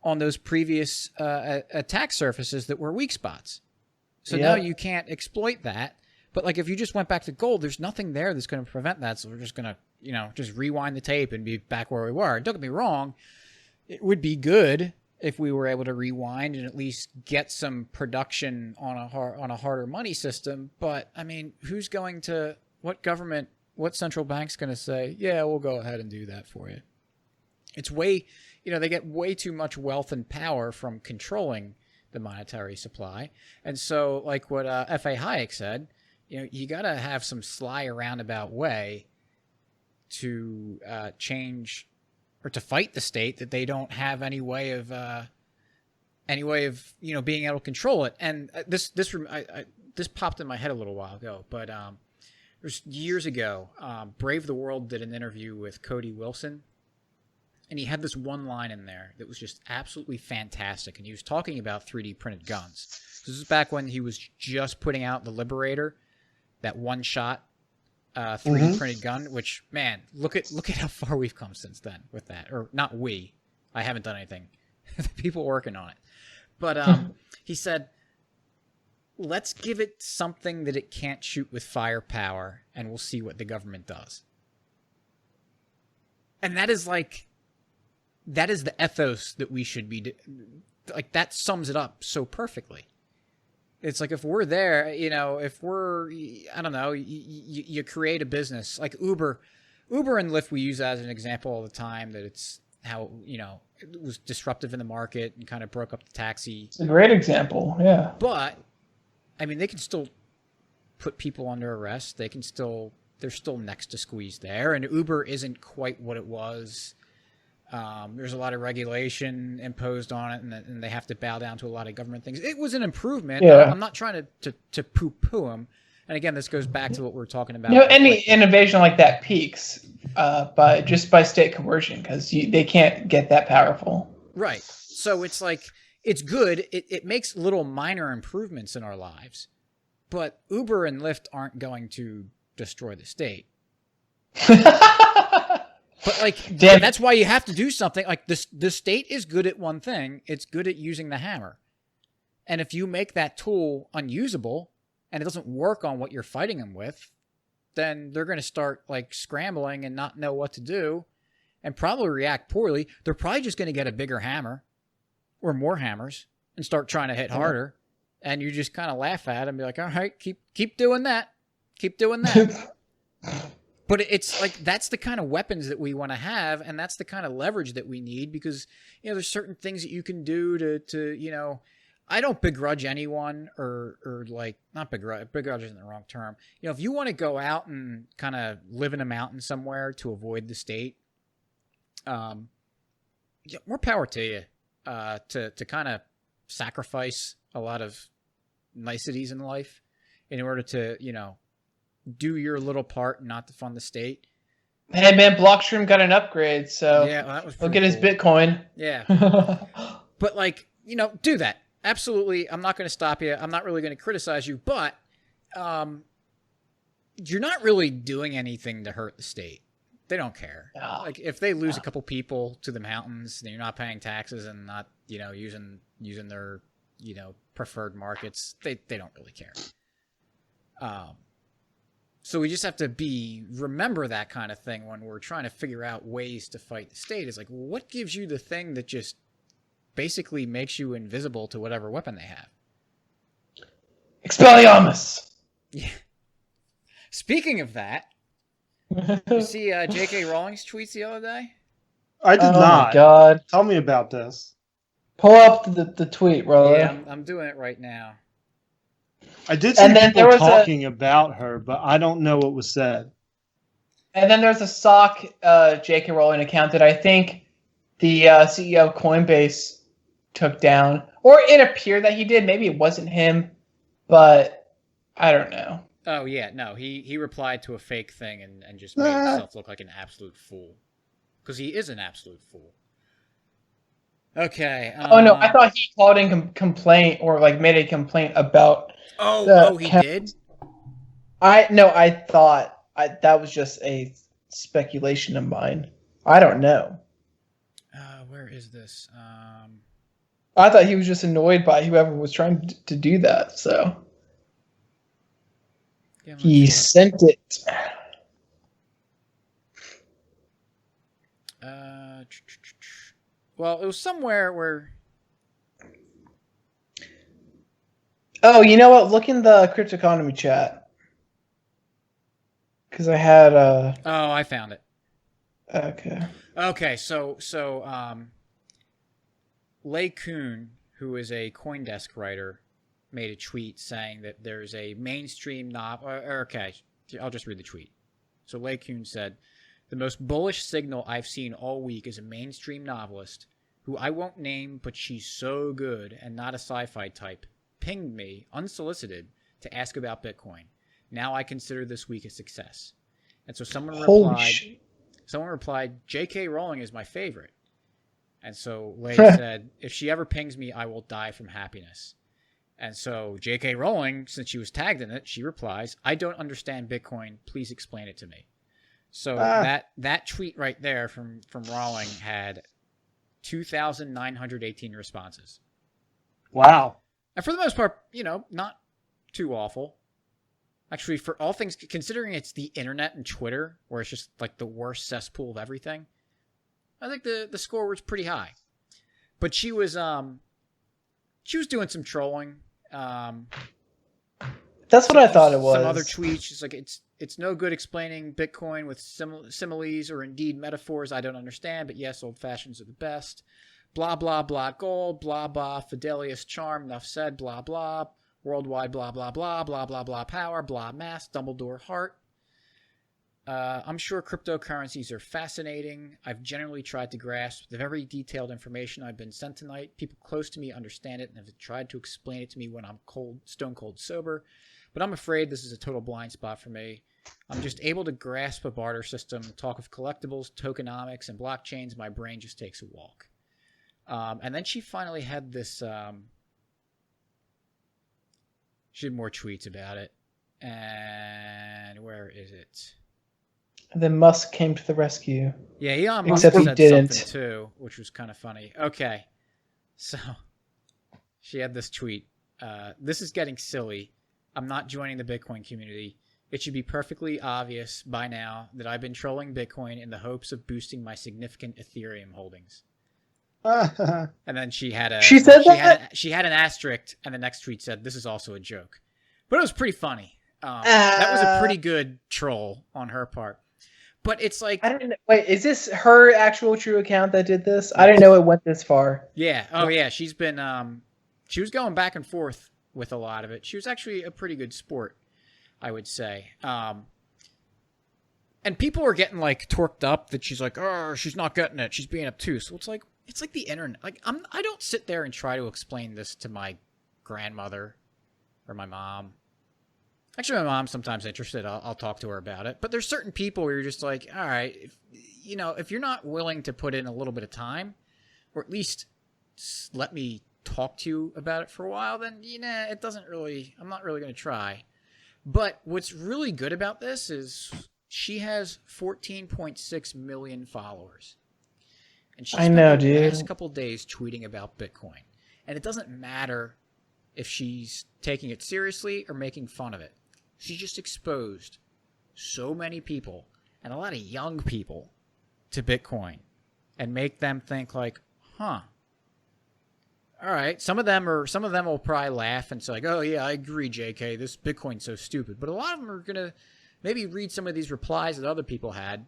on those previous attack surfaces that were weak spots. So now you can't exploit that. But like if you just went back to gold, there's nothing there that's going to prevent that. So we're just going to just rewind the tape and be back where we were. Don't get me wrong. It would be good if we were able to rewind and at least get some production on a harder money system. But I mean, what central bank's going to say, yeah, we'll go ahead and do that for you? It's way, they get way too much wealth and power from controlling the monetary supply. And so like what F.A. Hayek said, you got to have some sly roundabout way to change or to fight the state that they don't have any way of being able to control it. And this popped in my head a little while ago, but it was years ago. Brave the World did an interview with Cody Wilson, and he had this one line in there that was just absolutely fantastic. And he was talking about 3D printed guns. This is back when he was just putting out the Liberator, that one shot 3D printed gun, which, man, look at how far we've come since then with that. Or not we. I haven't done anything. The people working on it. But he said, let's give it something that it can't shoot with firepower, and we'll see what the government does. And that is the ethos that we should be... Like, that sums it up so perfectly. It's like if we're there, you know, if we're, I don't know, you create a business like Uber and Lyft. We use that as an example all the time. That it's how, you know, it was disruptive in the market and kind of broke up the taxi. It's a great example. Yeah. But I mean, they can still put people under arrest. They can still, they're still next to squeeze there. And Uber isn't quite what it was. There's a lot of regulation imposed on it, and they have to bow down to a lot of government things. It was an improvement. Yeah. I'm not trying to poo-poo them. And again, this goes back to what we were talking about. No, any innovation like that peaks by state coercion, because they can't get that powerful. Right. So it's like, it's good. It makes little minor improvements in our lives. But Uber and Lyft aren't going to destroy the state. But like, that's why you have to do something. Like the state is good at one thing. It's good at using the hammer. And if you make that tool unusable and it doesn't work on what you're fighting them with, then they're going to start like scrambling and not know what to do and probably react poorly. They're probably just going to get a bigger hammer or more hammers and start trying to hit harder. And you just kind of laugh at it and be like, all right, keep doing that. Keep doing that. But it's like, that's the kind of weapons that we want to have, and that's the kind of leverage that we need, because, you know, there's certain things that you can do to you know, I don't begrudge anyone or like, not begrudge isn't the wrong term. You know, if you want to go out and kind of live in a mountain somewhere to avoid the state, yeah, more power to you, to kind of sacrifice a lot of niceties in life in order to, you know, do your little part not to fund the state. Hey man, Blockstream got an upgrade, so yeah, well, that was he'll get his cool. Bitcoin. Yeah. But like, you know, do that. Absolutely. I'm not going to stop you. I'm not really going to criticize you, but you're not really doing anything to hurt the state. They don't care. No. Like if they lose a couple people to the mountains, then you're not paying taxes and not, you know, using their, you know, preferred markets. They don't really care. So we just have to remember that kind of thing when we're trying to figure out ways to fight the state. Is like, what gives you the thing that just basically makes you invisible to whatever weapon they have? Expelliarmus! Yeah. Speaking of that, you see J.K. Rowling's tweets the other day? I did Oh not. my god. Tell me about this. Pull up the tweet, brother. Yeah, I'm doing it right now. I did see And then people there was talking about her, but I don't know what was said. And then there's a sock J.K. Rowling account that I think the CEO of Coinbase took down. Or it appeared that he did. Maybe it wasn't him, but I don't know. Oh, yeah, no, he replied to a fake thing and just made himself look like an absolute fool. Because he is an absolute fool. Okay. Oh, no, I thought he called in complaint or like made a complaint about... he did? I thought that was just a speculation of mine. I don't know. Where is this? I thought he was just annoyed by whoever was trying to do that, so... Yeah, He sent it. Well, it was somewhere where... Oh, you know what? Look in the Crypto Economy chat. Because I had Oh, I found it. Okay, so Leigh Kuhn, who is a CoinDesk writer, made a tweet saying that there's a mainstream novel... Okay, I'll just read the tweet. So Leigh Kuhn said, "The most bullish signal I've seen all week is a mainstream novelist, who I won't name, but she's so good and not a sci-fi type, pinged me, unsolicited, to ask about Bitcoin. Now I consider this week a success." And so someone replied, "J.K. Rowling is my favorite." And so Leigh said, "If she ever pings me, I will die from happiness." And so J.K. Rowling, since she was tagged in it, she replies, "I don't understand Bitcoin. Please explain it to me." So that tweet right there from Rowling had 2,918 responses. Wow. And for the most part, you know, not too awful. Actually, for all things, considering it's the internet and Twitter, where it's just like the worst cesspool of everything, I think the score was pretty high. But she was doing some trolling, That's what I thought it was. Some other tweets, she's like, it's no good explaining Bitcoin with similes or indeed metaphors I don't understand, but yes, old fashions are the best. Blah, blah, blah, gold, blah, blah, Fidelius charm, enough said, blah, blah, worldwide, blah, blah, blah, blah, blah, blah, power, blah, mass, Dumbledore heart. I'm sure cryptocurrencies are fascinating. I've generally tried to grasp the very detailed information I've been sent tonight. People close to me understand it and have tried to explain it to me when I'm stone cold sober. But I'm afraid this is a total blind spot for me. I'm just able to grasp a barter system, talk of collectibles, tokenomics, and blockchains. My brain just takes a walk. And then she finally had this... she had more tweets about it. And where is it? And then Musk came to the rescue. Yeah, Elon Musk Except he said didn't. something too, which was kind of funny. Okay, so she had this tweet. This is getting silly. I'm not joining the Bitcoin community. It should be perfectly obvious by now that I've been trolling Bitcoin in the hopes of boosting my significant Ethereum holdings. And then she had She had an asterisk, and the next tweet said, "This is also a joke," but it was pretty funny. That was a pretty good troll on her part. But it's like, I don't know. Wait, is this her actual true account that did this? I didn't know it went this far. yeah, oh yeah, she's been she was going back and forth with a lot of it. She was actually a pretty good sport, I would say. And people are getting like torqued up that she's like, oh, she's not getting it. She's being obtuse. So it's like the internet. Like I don't sit there and try to explain this to my grandmother or my mom. Actually, my mom's sometimes interested. I'll talk to her about it. But there's certain people where you're just like, all right, if you're not willing to put in a little bit of time, or at least let me talk to you about it for a while, then it doesn't really. I'm not really going to try. But what's really good about this is she has 14.6 million followers, and she's spent the last couple days tweeting about Bitcoin, and it doesn't matter if she's taking it seriously or making fun of it. She just exposed so many people, and a lot of young people, to Bitcoin, and make them think like, huh. All right, some of them will probably laugh and say like, oh yeah, I agree, JK, this Bitcoin's so stupid. But a lot of them are gonna maybe read some of these replies that other people had,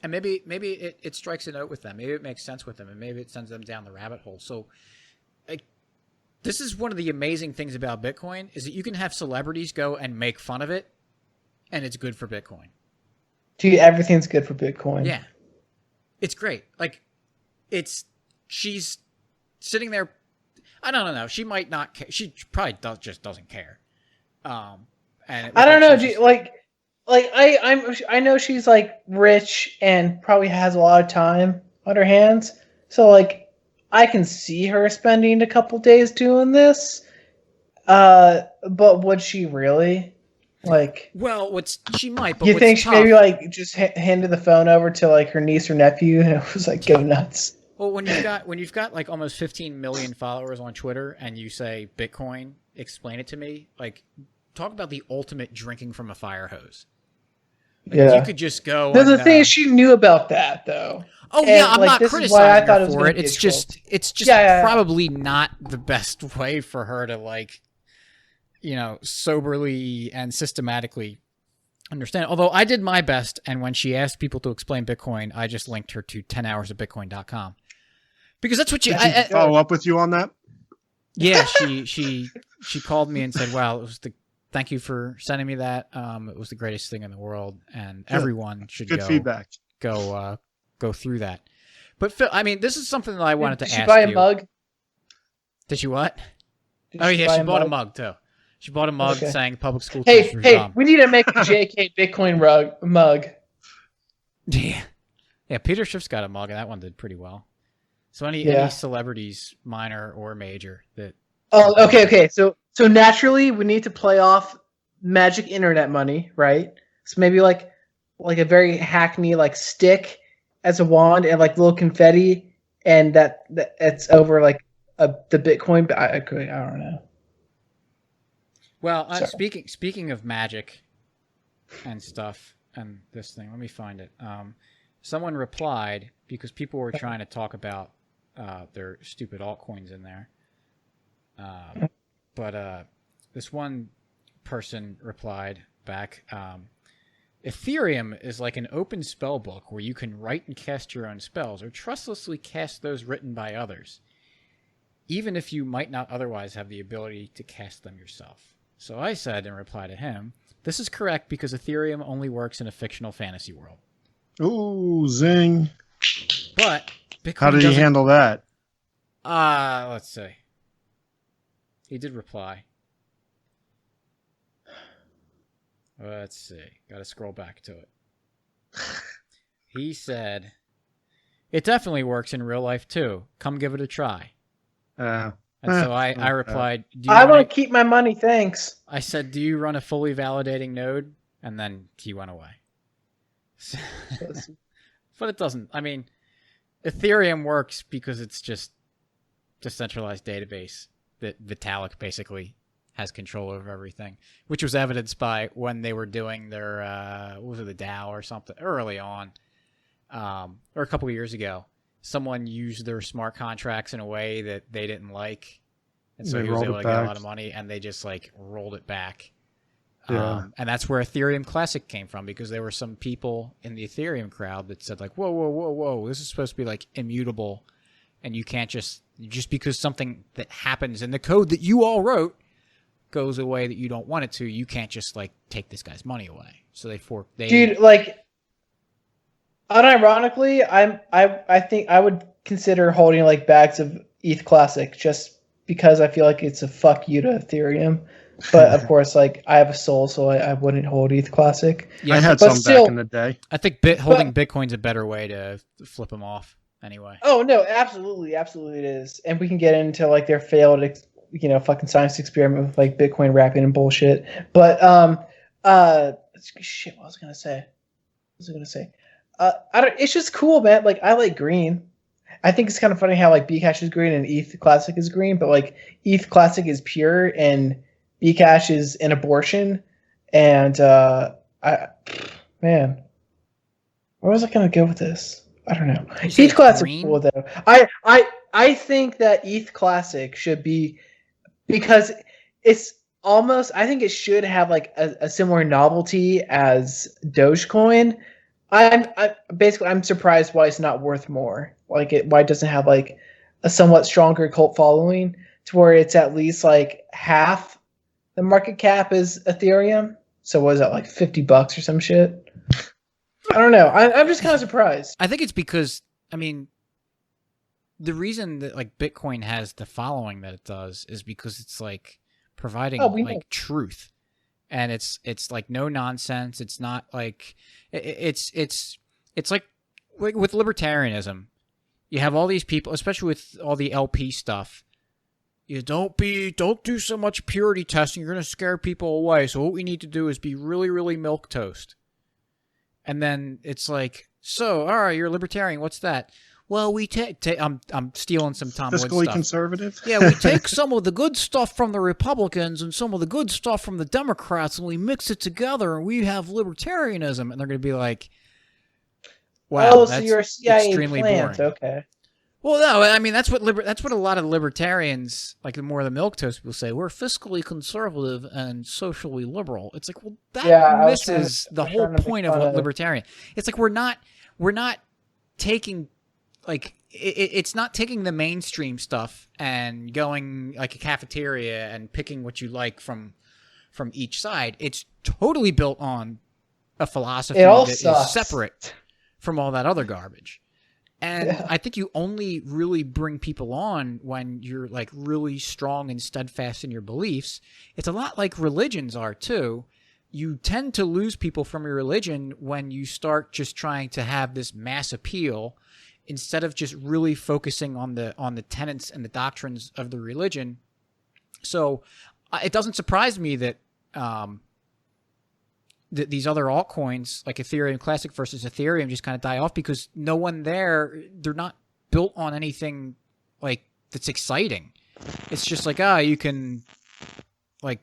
and maybe it strikes a note with them. Maybe it makes sense with them, and maybe it sends them down the rabbit hole. So, this is one of the amazing things about Bitcoin is that you can have celebrities go and make fun of it, and it's good for Bitcoin. Dude, everything's good for Bitcoin. Yeah. It's great. Like, she's sitting there. I don't know. She might not care. She probably just doesn't care. And I don't know. I know she's like rich and probably has a lot of time on her hands. So like, I can see her spending a couple days doing this. But would she really? Like, well, she might. But you think she tough, maybe like just handed the phone over to like her niece or nephew and it was like go nuts? Well, when you've got like almost 15 million followers on Twitter and you say Bitcoin, explain it to me. Like, talk about the ultimate drinking from a fire hose. Like, yeah, you could just go. The thing is, she knew about that though. Oh and, yeah, I'm like, not this criticizing is why I her thought for it. It's just probably not the best way for her to like, soberly and systematically understand. Although I did my best, and when she asked people to explain Bitcoin, I just linked her to 10hoursofbitcoin.com because that's what Did she follow up with you on that? Yeah, she called me and said, "Wow, it was thank you for sending me that. It was the greatest thing in the world, and everyone should feedback. Go through that." But Phil, I mean, this is something that I wanted to ask you. Did she buy a mug? Did she what? She bought a mug too. She bought a mug saying public school teachers are dumb. We need to make a JK Bitcoin mug. Yeah, Peter Schiff's got a mug, and that one did pretty well. So any celebrities, minor or major, that... Oh, okay. So naturally, we need to play off magic internet money, right? So maybe like a very hackney like stick as a wand and like little confetti, and that it's over like the Bitcoin. I don't know. Well, speaking of magic and stuff and this thing, let me find it. Someone replied because people were trying to talk about their stupid altcoins in there. But this one person replied back, Ethereum is like an open spell book where you can write and cast your own spells or trustlessly cast those written by others, even if you might not otherwise have the ability to cast them yourself. So I said in reply to him, this is correct because Ethereum only works in a fictional fantasy world. Ooh, zing. But Bitcoin How did he handle that? Let's see. He did reply. Let's see. Got to scroll back to it. He said, it definitely works in real life too. Come give it a try. And so I replied, I want to keep my money, thanks. I said, do you run a fully validating node? And then he went away. But it doesn't. I mean, Ethereum works because it's just decentralized database that Vitalik basically has control over everything, which was evidenced by when they were doing their, what was it, the DAO or something early on, or a couple of years ago. Someone used their smart contracts in a way that they didn't like, and so he was able to get a lot of money, and they just like rolled it back. Yeah. And that's where Ethereum Classic came from, because there were some people in the Ethereum crowd that said like, whoa, this is supposed to be like immutable, and you can't just because something that happens in the code that you all wrote goes away that you don't want it to, you can't just like take this guy's money away. So dude, like, unironically, I think I would consider holding like bags of ETH Classic just because I feel like it's a fuck you to Ethereum. But of course, like, I have a soul, so I wouldn't hold ETH Classic. Yeah, I had some back in the day. I think holding Bitcoin's a better way to flip them off anyway. Oh no, absolutely it is. And we can get into like their failed fucking science experiment with like Bitcoin wrapping and bullshit. But shit, what was I gonna say? It's just cool, man. Like, I like green. I think it's kind of funny how like Bcash is green and ETH Classic is green, but like ETH Classic is pure and Bcash is an abortion. And where was I gonna go with this? I don't know. ETH Classic is cool though. I think that ETH Classic should be, because it's almost, I think it should have like a similar novelty as Dogecoin. I'm surprised why it's not worth more. Like, why it doesn't have like a somewhat stronger cult following to where it's at least like half the market cap is Ethereum. So what is that, like $50 or some shit? I don't know. I'm just kind of surprised. I think it's because, I mean, the reason that like Bitcoin has the following that it does is because it's like providing like truth. And it's like no nonsense. It's not like it's like with libertarianism. You have all these people, especially with all the LP stuff. You don't do so much purity testing. You're going to scare people away. So what we need to do is be really, really milquetoast. And then it's like, so all right, you're a libertarian. What's that? Well, we take I'm stealing some Tom Wood stuff. Fiscally conservative? Yeah, we take some of the good stuff from the Republicans and some of the good stuff from the Democrats, and we mix it together, and we have libertarianism. And they're going to be like, wow, so you're a CIA extremely plant. boring. Okay. Well, no, I mean, that's what a lot of libertarians, like the more of the milquetoast people say, we're fiscally conservative and socially liberal. It's like, well, that misses the whole point of what libertarian. It's like we're not taking, like, it's not taking the mainstream stuff and going like a cafeteria and picking what you like from each side. It's totally built on a philosophy that is separate from all that other garbage. And I think you only really bring people on when you're like really strong and steadfast in your beliefs. It's a lot like religions are too. You tend to lose people from your religion when you start just trying to have this mass appeal instead of just really focusing on the tenets and the doctrines of the religion. So it doesn't surprise me that these other altcoins like Ethereum Classic versus Ethereum just kind of die off because no one there, they're not built on anything like that's exciting. It's just like, you can like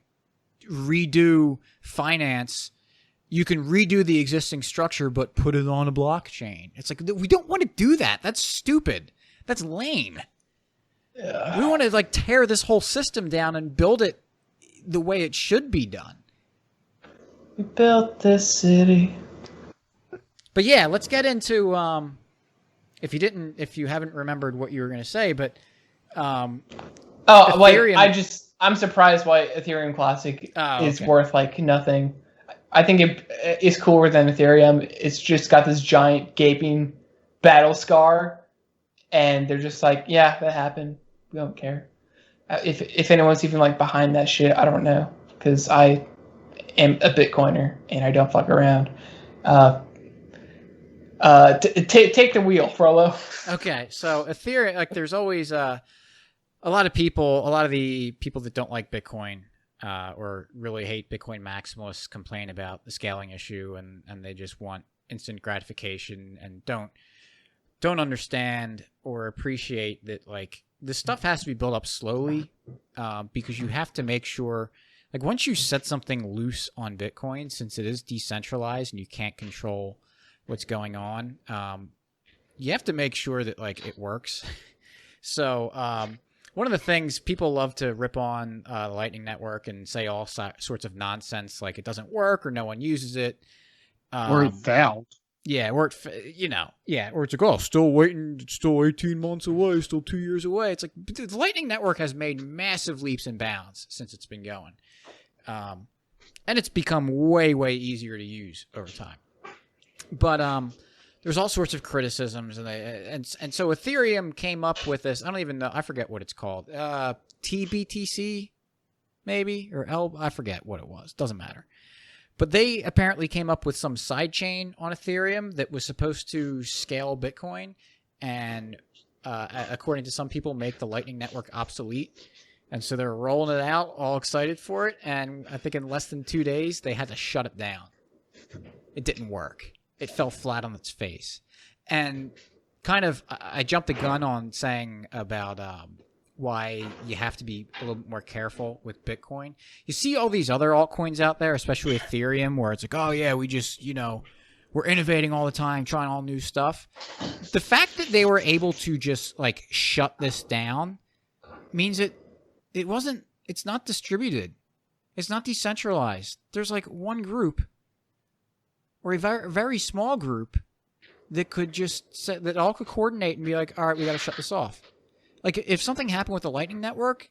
redo finance. You can redo the existing structure, but put it on a blockchain. It's like, we don't want to do that. That's stupid. That's lame. Yeah. We want to like tear this whole system down and build it the way it should be done. We built this city. But yeah, let's get into if you haven't remembered what you were going to say, but Ethereum... wait, I'm surprised why Ethereum Classic is worth like nothing. I think it is cooler than Ethereum. It's just got this giant gaping battle scar, and they're just like, yeah, that happened. We don't care. If anyone's even like behind that shit, I don't know, because I am a Bitcoiner and I don't fuck around. Take the wheel, Frollo. Okay, so Ethereum, like, there's always a lot of the people that don't like Bitcoin or really hate Bitcoin maximalists complain about the scaling issue, and they just want instant gratification and don't understand or appreciate that, like, this stuff has to be built up slowly because you have to make sure, like, once you set something loose on Bitcoin, since it is decentralized and you can't control what's going on, you have to make sure that, like, it works. So one of the things people love to rip on the Lightning Network and say all sorts of nonsense, like it doesn't work or no one uses it. Or it failed. Yeah, or or it's like, oh, still waiting, it's still 18 months away, still 2 years away. It's like, the Lightning Network has made massive leaps and bounds since it's been going. And it's become way, way easier to use over time. But there's all sorts of criticisms, and so Ethereum came up with this. I don't even know. I forget what it's called. TBTC, maybe, or I forget what it was. Doesn't matter. But they apparently came up with some sidechain on Ethereum that was supposed to scale Bitcoin, and according to some people, make the Lightning Network obsolete. And so they're rolling it out, all excited for it. And I think in less than 2 days, they had to shut it down. It didn't work. It fell flat on its face. And kind of, I jumped the gun on saying about why you have to be a little bit more careful with Bitcoin. You see all these other altcoins out there, especially Ethereum, where it's like, oh yeah, we just, we're innovating all the time, trying all new stuff. The fact that they were able to just, like, shut this down means it's not distributed. It's not decentralized. There's like one group, or a very, very small group, that could that all could coordinate and be like, all right, we got to shut this off. Like, if something happened with the Lightning Network,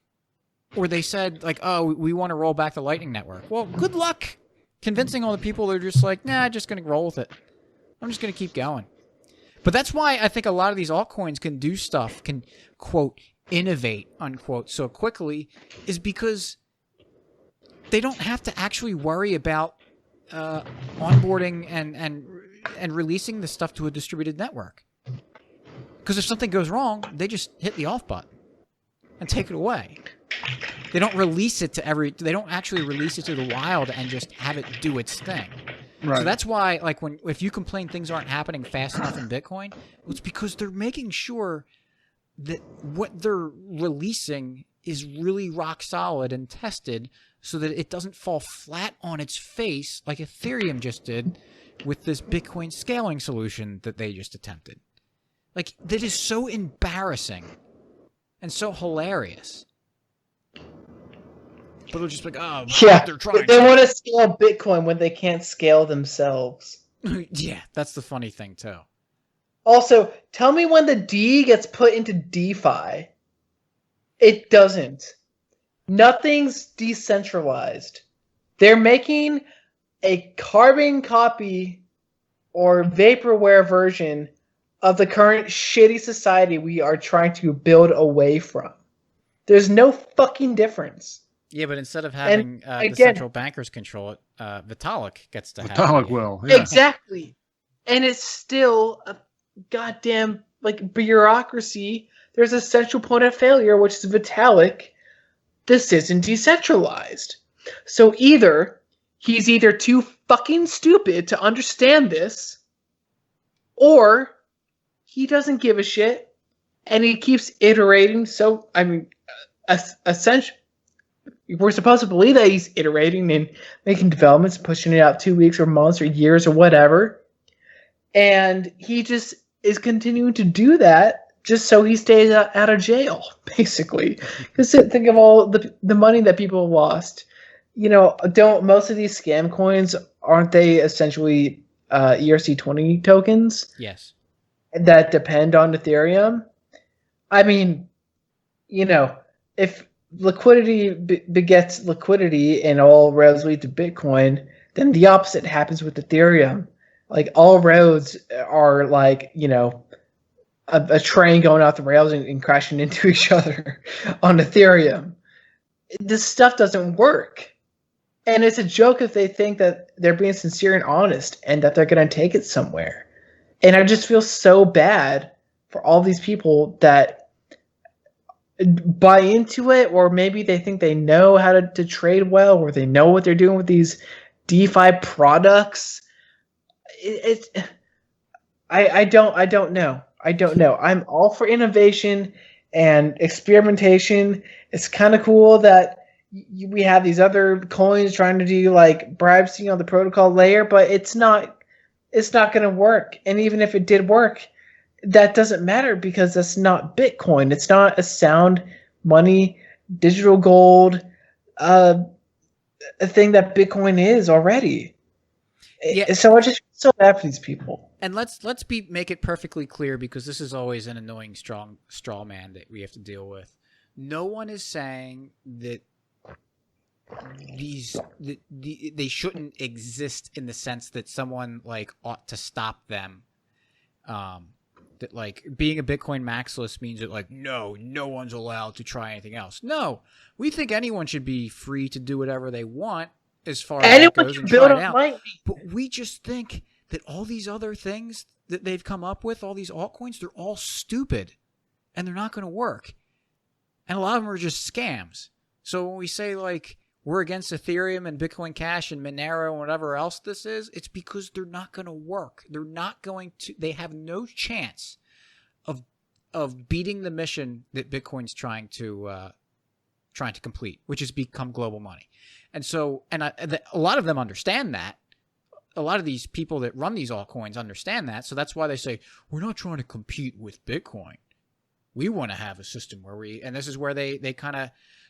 or they said, like, oh, we want to roll back the Lightning Network. Well, good luck convincing all the people that are just like, nah, just going to roll with it. I'm just going to keep going. But that's why I think a lot of these altcoins can do stuff, can, quote, innovate, unquote, so quickly, is because they don't have to actually worry about onboarding and releasing the stuff to a distributed network. Because if something goes wrong, they just hit the off button and take it away. They don't release it they don't actually release it to the wild and just have it do its thing. Right. So that's why, like, if you complain things aren't happening fast enough in Bitcoin, well, it's because they're making sure that what they're releasing is really rock solid and tested so that it doesn't fall flat on its face like Ethereum just did with this Bitcoin scaling solution that they just attempted. Like, that is so embarrassing and so hilarious. But it'll just be like, oh, yeah, they're trying. They want to scale Bitcoin when they can't scale themselves. Yeah, that's the funny thing, too. Also, tell me when the D gets put into DeFi. It doesn't. Nothing's decentralized. They're making a carbon copy or vaporware version of the current shitty society we are trying to build away from. There's no fucking difference. Yeah, but instead of having the central bankers control it, Vitalik gets to have it. Vitalik will. Yeah. Exactly. And it's still a goddamn, like, bureaucracy. There's a central point of failure, which is Vitalik. This isn't decentralized. So he's either too fucking stupid to understand this, or he doesn't give a shit, and he keeps iterating. So, I mean, essentially, we're supposed to believe that he's iterating and making developments, pushing it out 2 weeks or months or years or whatever. And he just is continuing to do that just so he stays out of jail, basically. Because think of all the money that people lost don't most of these scam coins, aren't they essentially ERC20 tokens Yes. that depend on Ethereum? I mean, if liquidity begets liquidity and all roads lead to Bitcoin, then the opposite happens with Ethereum. Like all roads are like, a train going off the rails and crashing into each other on Ethereum. This stuff doesn't work. And it's a joke if they think that they're being sincere and honest and that they're going to take it somewhere. And I just feel so bad for all these people that buy into it, or maybe they think they know how to trade well, or they know what they're doing with these DeFi products. I don't know. I'm all for innovation and experimentation. It's kind of cool that we have these other coins trying to do like bribes, the protocol layer, but it's not going to work. And even if it did work, that doesn't matter because that's not Bitcoin. It's not a sound money, digital gold, a thing that Bitcoin is already. Yeah. So I just feel so bad for these people. And let's make it perfectly clear, because this is always an annoying straw man that we have to deal with. No one is saying that they shouldn't exist in the sense that someone like ought to stop them. That like being a Bitcoin maximalist means that like no one's allowed to try anything else. No, we think anyone should be free to do whatever they want as far as it goes and try it out. But we just think that all these other things that they've come up with, all these altcoins, they're all stupid and they're not going to work. And a lot of them are just scams. So when we say like we're against Ethereum and Bitcoin Cash and Monero and whatever else this is, it's because they're not going to work. They're not going to. They have no chance of beating the mission that Bitcoin's trying to complete, which is become global money. And so, a lot of them understand that. A lot of these people that run these altcoins understand that. So that's why they say we're not trying to compete with Bitcoin. We want to have a system where and this is where they kind of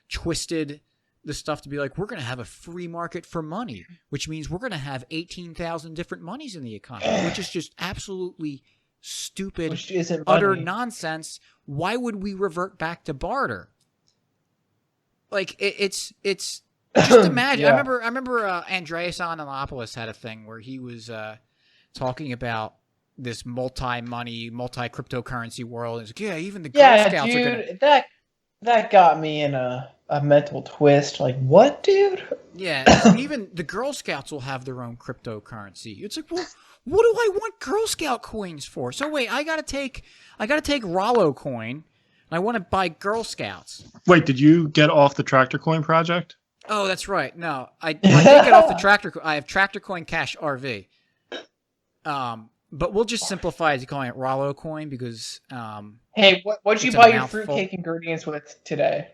twisted the stuff to be like, we're going to have a free market for money, which means we're going to have 18,000 different monies in the economy, which is just absolutely stupid, utter nonsense. Why would we revert back to barter? Like it's just imagine. Yeah. I remember Andreas Antonopoulos had a thing where he was talking about this multi-cryptocurrency world. And it's like, yeah, even the Girl Scouts are going to... That got me in a mental twist. Like, what, dude? Yeah, even the Girl Scouts will have their own cryptocurrency. It's like, well, what do I want Girl Scout coins for? So wait, I gotta take Rollo coin, and I want to buy Girl Scouts. Wait, did you get off the Tractor Coin project? Oh, that's right. No, I did get off the Tractor. I have Tractor Coin Cash RV. But we'll just simplify it to calling it Rollo coin because. Hey, what'd you buy your fruitcake ingredients with today?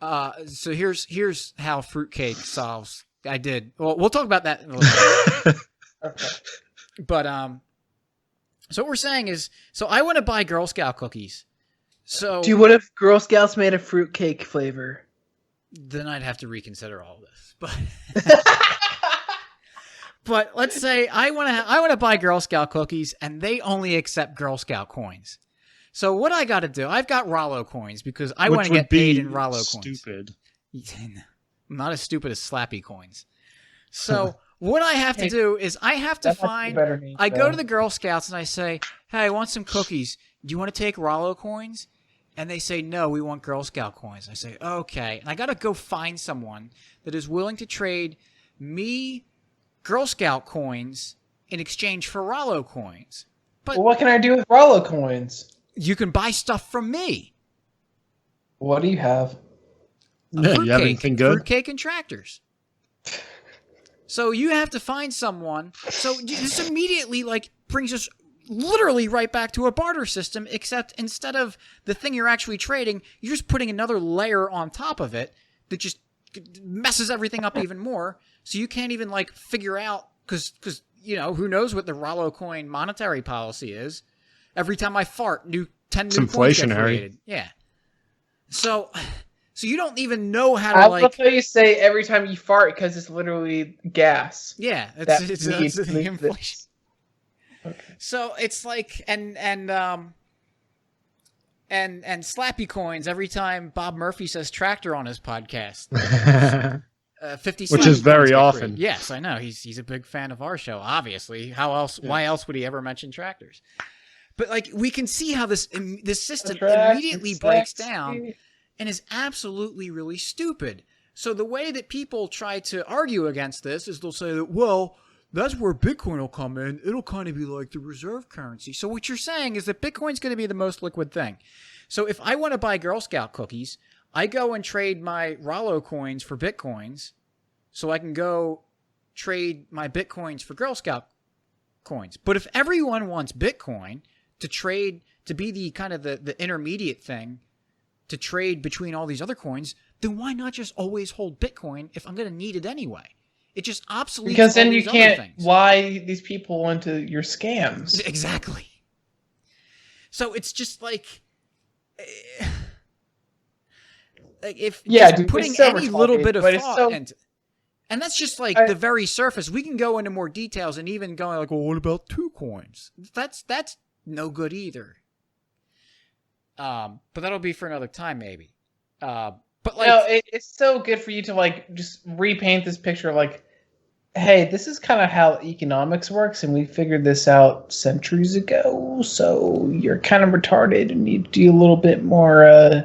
So here's how fruitcake solves. I did. Well, we'll talk about that in a little bit. Okay. But so what we're saying is, so I want to buy Girl Scout cookies. So, dude, what if Girl Scouts made a fruitcake flavor? Then I'd have to reconsider all this. But but let's say I want to buy Girl Scout cookies, and they only accept Girl Scout coins. So what I got to do? I've got Rollo coins because I want to get paid in Rollo coins. Stupid. I'm not as stupid as Slappy coins. So what I have to do is I have to find. I go to the Girl Scouts and I say, "Hey, I want some cookies. Do you want to take Rollo coins?" And they say, "No, we want Girl Scout coins." I say, "Okay." And I got to go find someone that is willing to trade me Girl Scout coins in exchange for Rollo coins. But what can I do with Rollo coins? You can buy stuff from me. What do you have? You have anything good? Fruitcake and tractors. So you have to find someone. So this immediately brings us literally right back to a barter system, except instead of the thing you're actually trading, you're just putting another layer on top of it that just messes everything up even more. So you can't even figure out because who knows what the Rollo coin monetary policy is. Every time I fart, 10 new coins get created. Yeah. So So you don't even know how to I like. love how you say every time you fart because it's literally gas. Yeah, that it's needs the to move inflation. this. Okay. So it's like and Slappy Coins every time Bob Murphy says tractor on his podcast. 50 Which is Slappy very Coins get often. free. Yes, I know. He's a big fan of our show, obviously. How else? Yes. Why else would he ever mention tractors? But like we can see how this system Tractor immediately breaks sexy. down and is absolutely really stupid. So the way that people try to argue against this is they'll say that, well, that's where Bitcoin will come in. It'll kind of be like the reserve currency. So what you're saying is that Bitcoin's going to be the most liquid thing. So if I want to buy Girl Scout cookies, I go and trade my Rollo coins for Bitcoins so I can go trade my Bitcoins for Girl Scout coins. But if everyone wants Bitcoin to trade, to be the kind of the intermediate thing to trade between all these other coins, then why not just always hold Bitcoin if I'm going to need it anyway? It just obsoletes Because then all you these other can't things. lie these people into your scams. Exactly. So it's just like if Yeah, just dude, putting it's so any little retarded, bit of but it's thought so- and that's just like I- the very surface. We can go into more details and even going like, well, what about 2 coins? That's no good either. But that'll be for another time, maybe. But like, No, it's so good for you to like just repaint this picture like, hey, this is kind of how economics works, and we figured this out centuries ago. So you're kind of retarded and need to do a little bit more,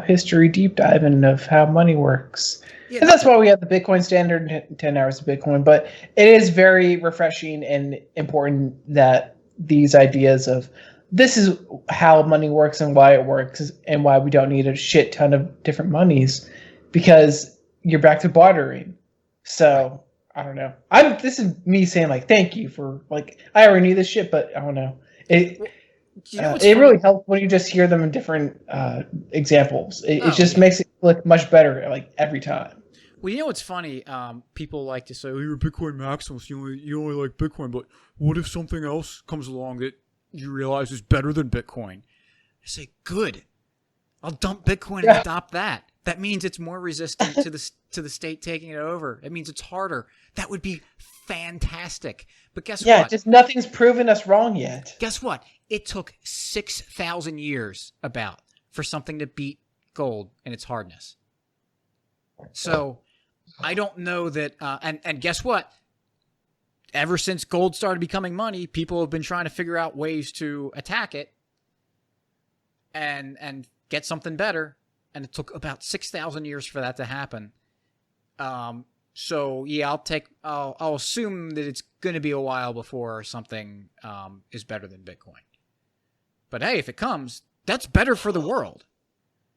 history deep diving of how money works. yeah, And that's why we have the Bitcoin standard, 10 hours of Bitcoin. But it is very refreshing and important that these ideas of this is how money works and why it works and why we don't need a shit ton of different monies, because you're back to bartering. So I don't know. This is me saying like thank you for like I already knew this shit, but I don't know. It you know what's it funny? really helps when you just hear them in different examples. It just yeah. makes it look much better like every time. Well, you know what's funny? People like to say, "Oh, you're a Bitcoin maximalist. You only like Bitcoin." But what if something else comes along that you realize is better than Bitcoin? I say, "Good. I'll dump Bitcoin and adopt that. That means it's more resistant to the state taking it over. It means it's harder. That would be fantastic." But guess what? Just nothing's proven us wrong yet. Guess what? It took 6,000 years for something to beat gold in its hardness. So I don't know that. And guess what? Ever since gold started becoming money, people have been trying to figure out ways to attack it and get something better. And it took about 6,000 years for that to happen. So yeah, I'll assume that it's going to be a while before something is better than Bitcoin. But hey, if it comes, that's better for the world.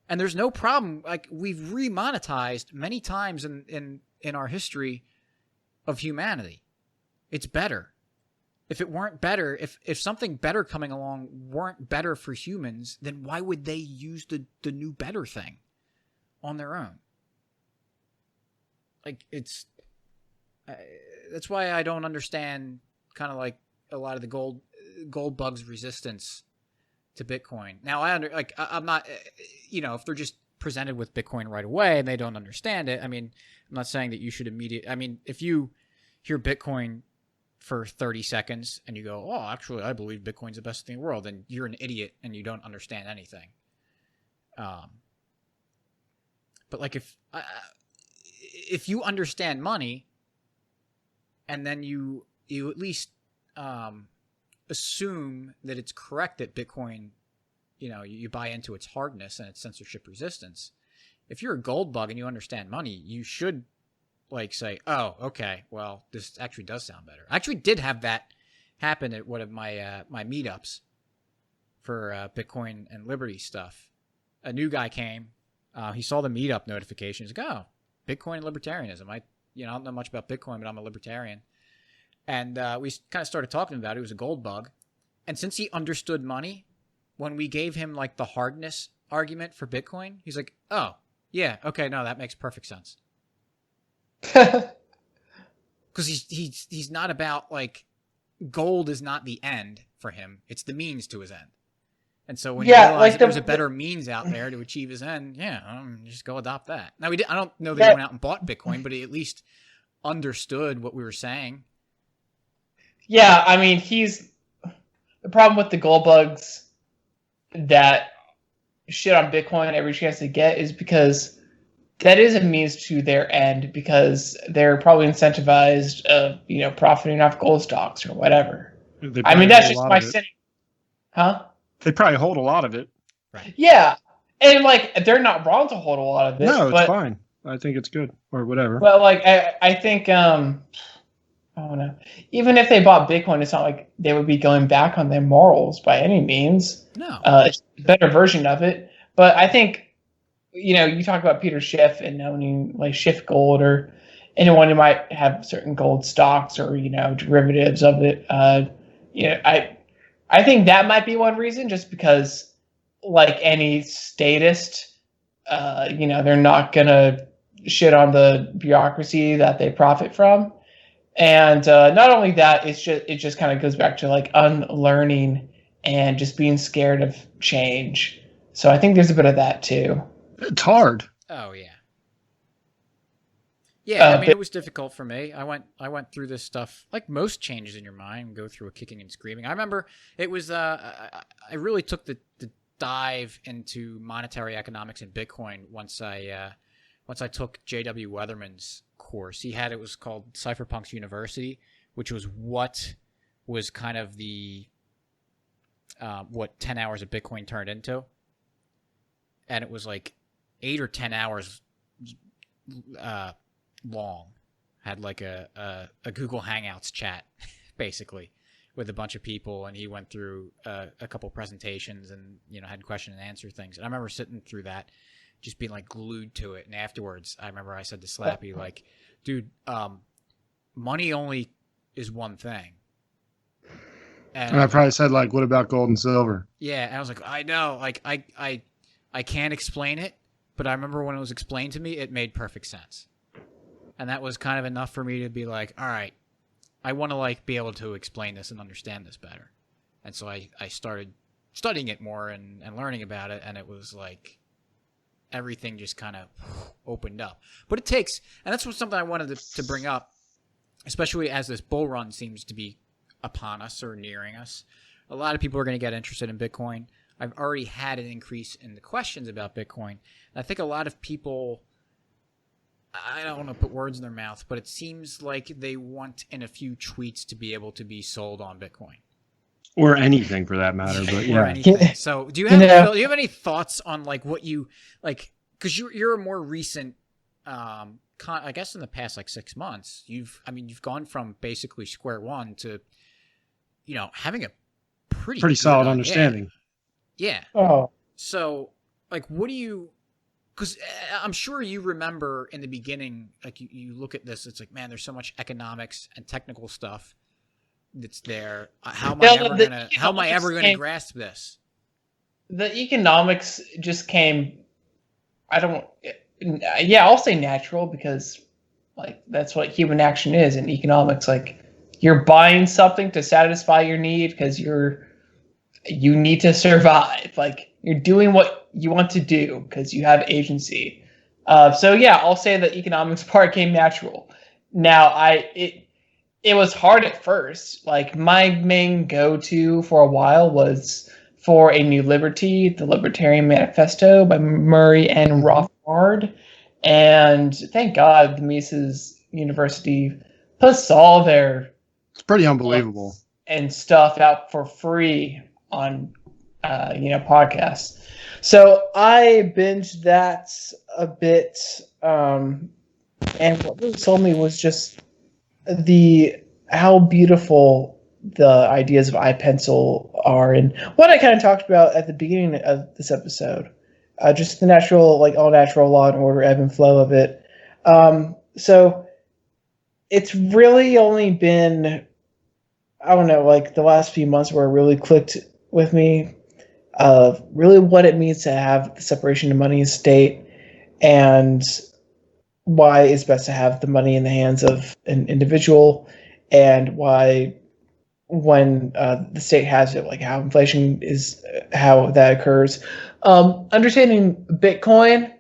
And there's no problem. Like we've remonetized many times in our history of humanity. It's better. If it weren't better, if something better coming along weren't better for humans, then why would they use the new better thing on their own? Like that's why I don't understand kind of like a lot of the gold bugs resistance to Bitcoin. Now I'm not, if they're just presented with Bitcoin right away and they don't understand it. I mean, I'm not saying that you should if you hear Bitcoin for 30 seconds and you go, oh, actually, I believe Bitcoin's the best thing in the world, then you're an idiot and you don't understand anything. But like if you understand money and then you at least assume that it's correct that Bitcoin, you buy into its hardness and its censorship resistance. If you're a gold bug and you understand money, you should like say, oh, okay, well, this actually does sound better. I actually did have that happen at one of my my meetups for Bitcoin and Liberty stuff. A new guy came. He saw the meetup notification. He's like, oh, Bitcoin and libertarianism. I don't know much about Bitcoin, but I'm a libertarian. And we kind of started talking about it. He was a gold bug. And since he understood money, when we gave him like the hardness argument for Bitcoin, he's like, oh, yeah, okay, no, that makes perfect sense. Because he's not about like gold is not the end for him. It's the means to his end. And so when you realize like that there's a better means out there to achieve his end, just go adopt that. Now, I don't know that he went out and bought Bitcoin, but he at least understood what we were saying. Yeah, I mean, the problem with the gold bugs that shit on Bitcoin every chance they get is because that is a means to their end, because they're probably incentivized of, profiting off gold stocks or whatever. I mean, that's just my cynical. Huh? They probably hold a lot of it. Right. Yeah. And they're not wrong to hold a lot of it. No, it's fine. I think it's good or whatever. But I think I don't know. Even if they bought Bitcoin, it's not like they would be going back on their morals by any means. No. It's a better version of it. But I think, you talk about Peter Schiff and owning Schiff Gold, or anyone who might have certain gold stocks or, derivatives of it. I think that might be one reason, just because, like any statist, they're not going to shit on the bureaucracy that they profit from. And not only that, it just kind of goes back to unlearning and just being scared of change. So I think there's a bit of that too. It's hard. Oh yeah. Yeah, I mean, it was difficult for me. I went through this stuff, like most changes in your mind, go through a kicking and screaming. I remember it was I really took the dive into monetary economics and Bitcoin once I took J.W. Weatherman's course. It was called Cypherpunks University, which was what was kind of the what 10 hours of Bitcoin turned into. And it was 8 or 10 hours long. Had a Google Hangouts chat, basically, with a bunch of people, and he went through a couple presentations and had question and answer things. And I remember sitting through that, just being glued to it. And afterwards, I remember I said to Slappy, dude, money only is one thing. And I probably said what about gold and silver? Yeah, and I was I know, I can't explain it, but I remember when it was explained to me, it made perfect sense. And that was kind of enough for me to be all right, I want to be able to explain this and understand this better. And so I started studying it more and learning about it, and it was everything just kind of opened up. But it takes, and that's something I wanted to bring up, especially as this bull run seems to be upon us or nearing us. A lot of people are going to get interested in Bitcoin. I've already had an increase in the questions about Bitcoin. And I think a lot of people, I don't want to put words in their mouth, but it seems like they want in a few tweets to be able to be sold on Bitcoin. Or anything for that matter, but yeah. Or anything. So do you have any thoughts on what you because you're a more recent I guess in the past 6 months, you've gone from basically square one to having a pretty solid understanding. Yeah. Oh. So what do you, because I'm sure you remember in the beginning, you look at this, it's man, there's so much economics and technical stuff that's there. How am I ever going to grasp this? The economics just came, I'll say natural, because that's what human action is in economics. You're buying something to satisfy your need because you need to survive. You're doing what you want to do because you have agency. So yeah, I'll say the economics part came natural. Now it was hard at first. My main go-to for a while was For a New Liberty, the Libertarian Manifesto by Murray N. Rothbard. And thank God the Mises University puts all their It's pretty unbelievable and stuff out for free on podcasts. So I binged that a bit, and what really sold me was just how beautiful the ideas of iPencil are, and what I kind of talked about at the beginning of this episode, just the natural, all natural law and order, ebb and flow of it. So it's really only been, I don't know, the last few months where it really clicked with me of really what it means to have the separation of money and state, and why it's best to have the money in the hands of an individual, and why when the state has it, like how inflation is, how that occurs. Understanding Bitcoin,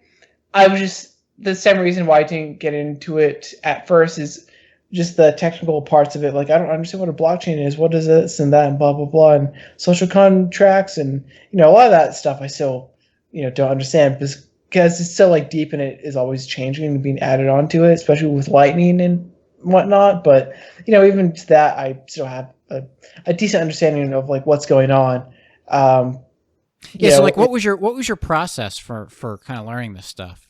I was just the same reason why I didn't get into it at first is just the technical parts of it. Like, I don't understand what a blockchain is. What is this and that and blah, blah, blah, and social contracts and, a lot of that stuff I still, don't understand because it's so like deep and it is always changing and being added onto it, especially with Lightning and whatnot. But, even to that, I still have a decent understanding of like what's going on. So like what was your process for kind of learning this stuff?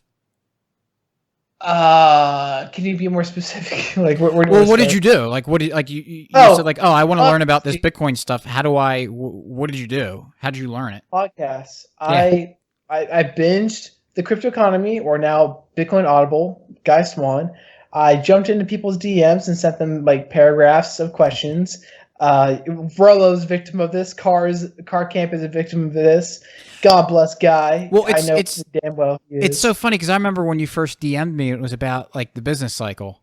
Can you be more specific? Like, what did you do? Like, what did you said like, I want to learn about this Bitcoin stuff. How do I? What did you do? How did you learn it? Podcasts. Yeah. I binged the Crypto Economy, or now Bitcoin Audible, Guy Swan. I jumped into people's DMs and sent them like paragraphs of questions. Rolo's victim of this. Car Camp is a victim of this. God bless Guy. Well, I know it's damn well he is. It's so funny because I remember when you first DM'd me, it was about like the business cycle.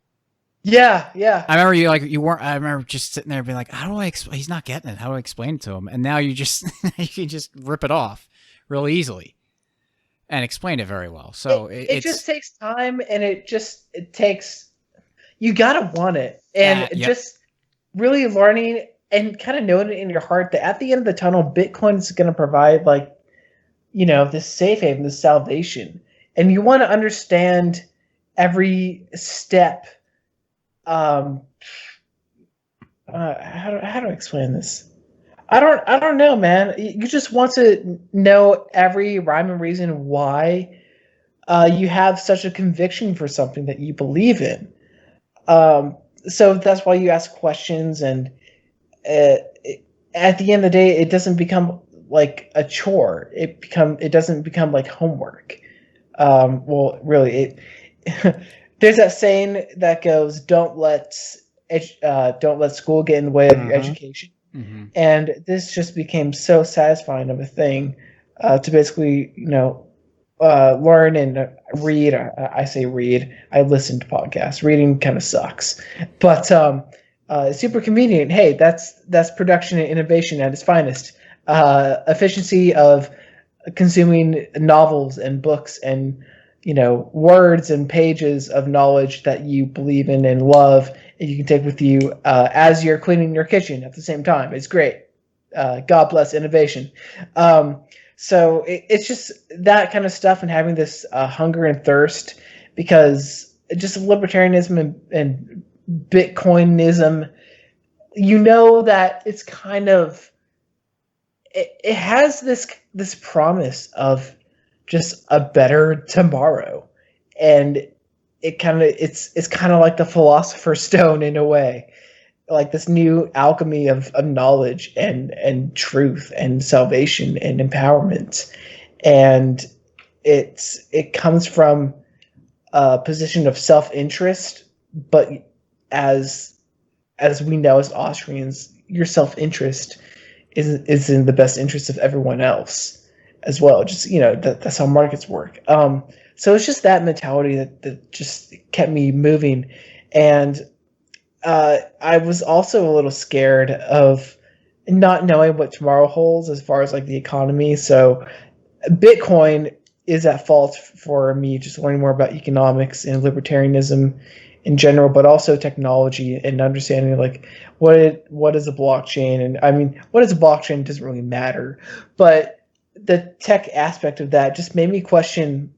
Yeah. I remember you weren't. I remember just sitting there being like, "How do I? He's not getting it. How do I explain it to him?" And now you just you can just rip it off real easily and explain it very well. So it just takes time, and it takes. You gotta want it, and just really learning and kind of knowing it in your heart that at the end of the tunnel, Bitcoin is going to provide like, this safe haven, this salvation, and you want to understand every step. How do I explain this? I don't know, man. You just want to know every rhyme and reason why you have such a conviction for something that you believe in. So that's why you ask questions, and at the end of the day, it doesn't become like a chore. It doesn't become like homework. Well, really, there's that saying that goes, "Don't let school get in the way of your education." Mm-hmm. And this just became so satisfying of a thing to basically, learn and read. I say read. I listen to podcasts. Reading kind of sucks, but it's super convenient. Hey, that's production and innovation at its finest. Efficiency of consuming novels and books and words and pages of knowledge that you believe in and love, and you can take with you as you're cleaning your kitchen at the same time. It's great. God bless innovation. So it's just that kind of stuff, and having this hunger and thirst, because just libertarianism and Bitcoinism, that it's kind of it has this promise of just a better tomorrow, and it's kind of like the Philosopher's Stone in a way, like this new alchemy of knowledge and truth and salvation and empowerment, and it comes from a position of self-interest, but as we know as Austrians, your self-interest is in the best interest of everyone else as well. Just that's how markets work. So it's just that mentality that just kept me moving, and I was also a little scared of not knowing what tomorrow holds as far as like the economy. So Bitcoin is at fault for me just learning more about economics and libertarianism in general, but also technology and understanding like what is a blockchain. And I mean, what is a blockchain doesn't really matter, but the tech aspect of that just made me question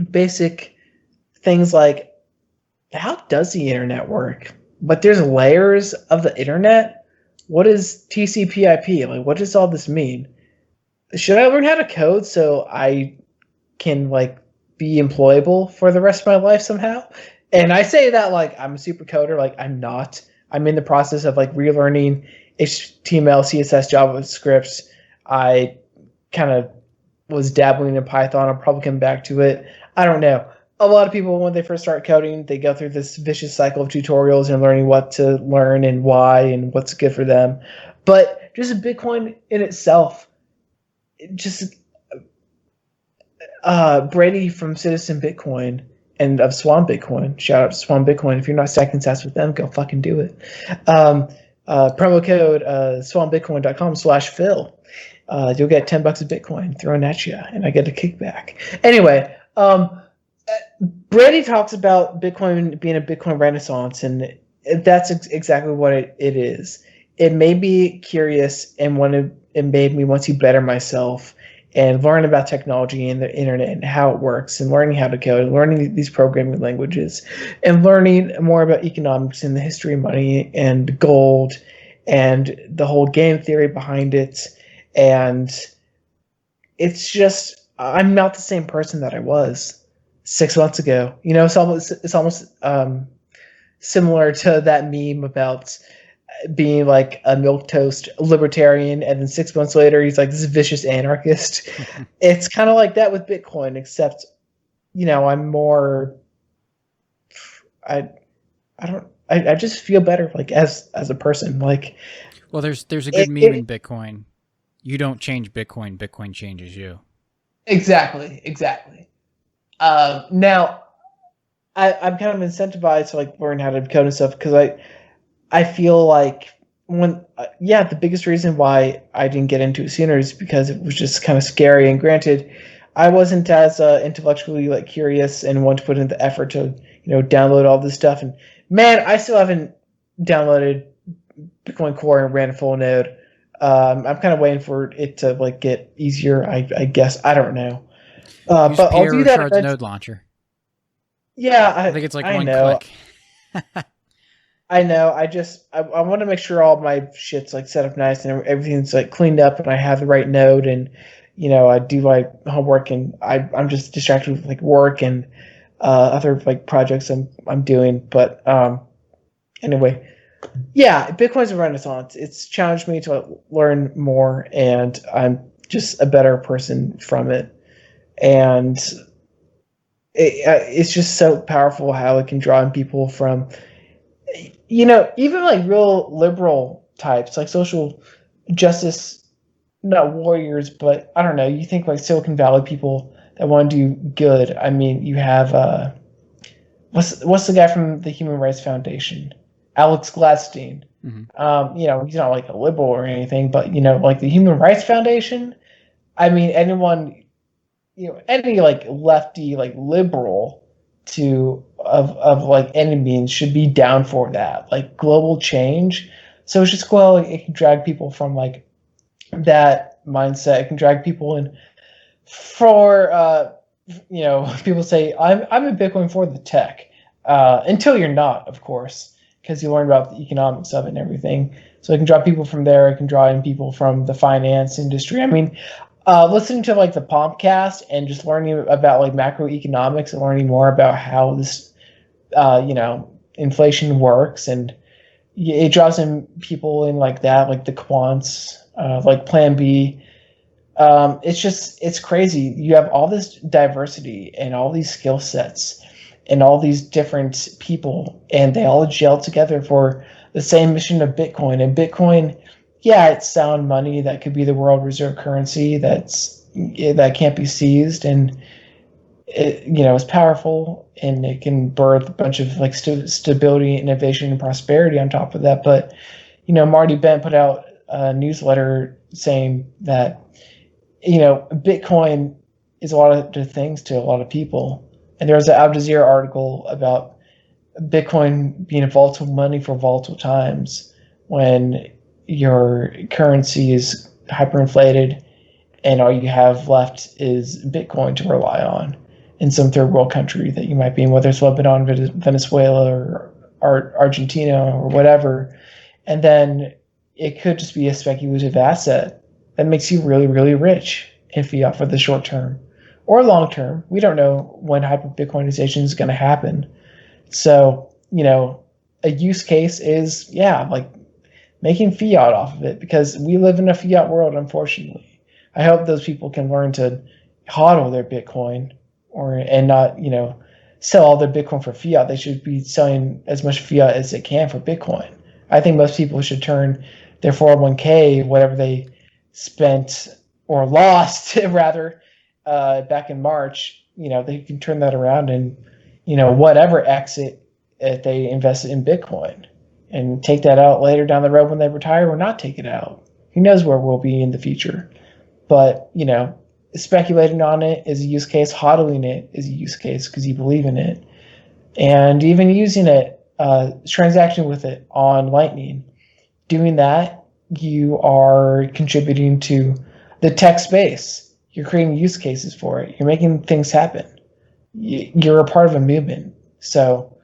basic things like, how does the internet work? But there's layers of the internet. What is TCP/IP? Like, what does all this mean? Should I learn how to code so I can like be employable for the rest of my life somehow? And I say that like I'm a super coder. Like, I'm not. I'm in the process of like relearning HTML, CSS, JavaScript. I kind of was dabbling in Python. I'll probably come back to it. I don't know. A lot of people, when they first start coding, they go through this vicious cycle of tutorials and learning what to learn and why and what's good for them. But just Bitcoin in itself, just Brady from Citizen Bitcoin and of Swan Bitcoin, shout out to Swan Bitcoin. If you're not stacking sats with them, go fucking do it. promo code swanbitcoin.com/Phil. You'll get $10 of Bitcoin thrown at you, and I get a kickback. Anyway, Brady talks about Bitcoin being a Bitcoin renaissance, and that's exactly what it is. It made me curious, and it made me want to better myself and learn about technology and the internet and how it works, and learning how to code, and learning these programming languages, and learning more about economics and the history of money and gold and the whole game theory behind it. And it's just, I'm not the same person that I was 6 months ago. You know, it's almost similar to that meme about being like a milquetoast libertarian, and then 6 months later he's like this vicious anarchist. It's kind of like that with Bitcoin, except, you know, I'm more, I just feel better, like as a person. Like, well, there's a good meme in Bitcoin. You don't change Bitcoin, Bitcoin changes you. Exactly. Now, I'm kind of incentivized to like learn how to code and stuff, because I feel like the biggest reason why I didn't get into it sooner is because it was just kind of scary. And granted, I wasn't as intellectually like curious and want to put in the effort to, you know, download all this stuff. And man, I still haven't downloaded Bitcoin Core and ran a full node. I'm kind of waiting for it to like get easier. I guess, I don't know. Use But I'll Pierre do that. Richard's node launcher. Yeah, I think it's like one know. click. I know. I want to make sure all my shit's like set up nice and everything's like cleaned up, and I have the right node, and, you know, I do my homework, and I'm just distracted with like work and other like projects I'm doing. But anyway, yeah, Bitcoin's a renaissance. It's challenged me to learn more, and I'm just a better person from it. And it's just so powerful how it can draw in people from, you know, even like real liberal types, like social justice, not warriors, but I don't know. You think like Silicon Valley people that want to do good. I mean, you have what's the guy from the Human Rights Foundation, Alex Gladstein. Mm-hmm. You know, he's not like a liberal or anything, but, you know, like the Human Rights Foundation. I mean, anyone, you know, any like lefty, like liberal of like any means should be down for that, like global change. So it's just cool. Like, it can drag people from like that mindset. It can drag people in for you know, people say I'm in Bitcoin for the tech, until you're not, of course, because you learn about the economics of it and everything. So it can draw people from there. It can draw in people from the finance industry. I mean, listening to like the Pompcast and just learning about like macroeconomics and learning more about how this, you know, inflation works, and it draws in people in like that, like the quants, like Plan B. It's crazy. You have all this diversity and all these skill sets and all these different people, and they all gel together for the same mission of Bitcoin. And Bitcoin, yeah, it's sound money that could be the world reserve currency that can't be seized, and it, you know, is powerful, and it can birth a bunch of like stability, innovation, and prosperity on top of that. But, you know, Marty Bent put out a newsletter saying that, you know, Bitcoin is a lot of things to a lot of people. And there was an Al Jazeera article about Bitcoin being a volatile money for volatile times, when your currency is hyperinflated and all you have left is Bitcoin to rely on in some third world country that you might be in, whether it's Lebanon, Venezuela, or Argentina, or whatever. And then it could just be a speculative asset that makes you really, really rich in fiat for the short term or long term. We don't know when hyper-Bitcoinization is going to happen. So, you know, a use case is, yeah, like making fiat off of it, because we live in a fiat world, unfortunately. I hope those people can learn to hodl their Bitcoin, and not, you know, sell all their Bitcoin for fiat. They should be selling as much fiat as they can for Bitcoin. I think most people should turn their 401k, whatever they spent or lost, rather, back in March, you know, they can turn that around, and, you know, whatever exit they invested in Bitcoin. and take that out later down the road when they retire, or not take it out. Who knows where we'll be in the future? But, speculating on it is a use case. Hodling it is a use case because you believe in it. And even using it, transacting with it on Lightning, doing that, you are contributing to the tech space. You're creating use cases for it. You're making things happen. You're a part of a movement. So,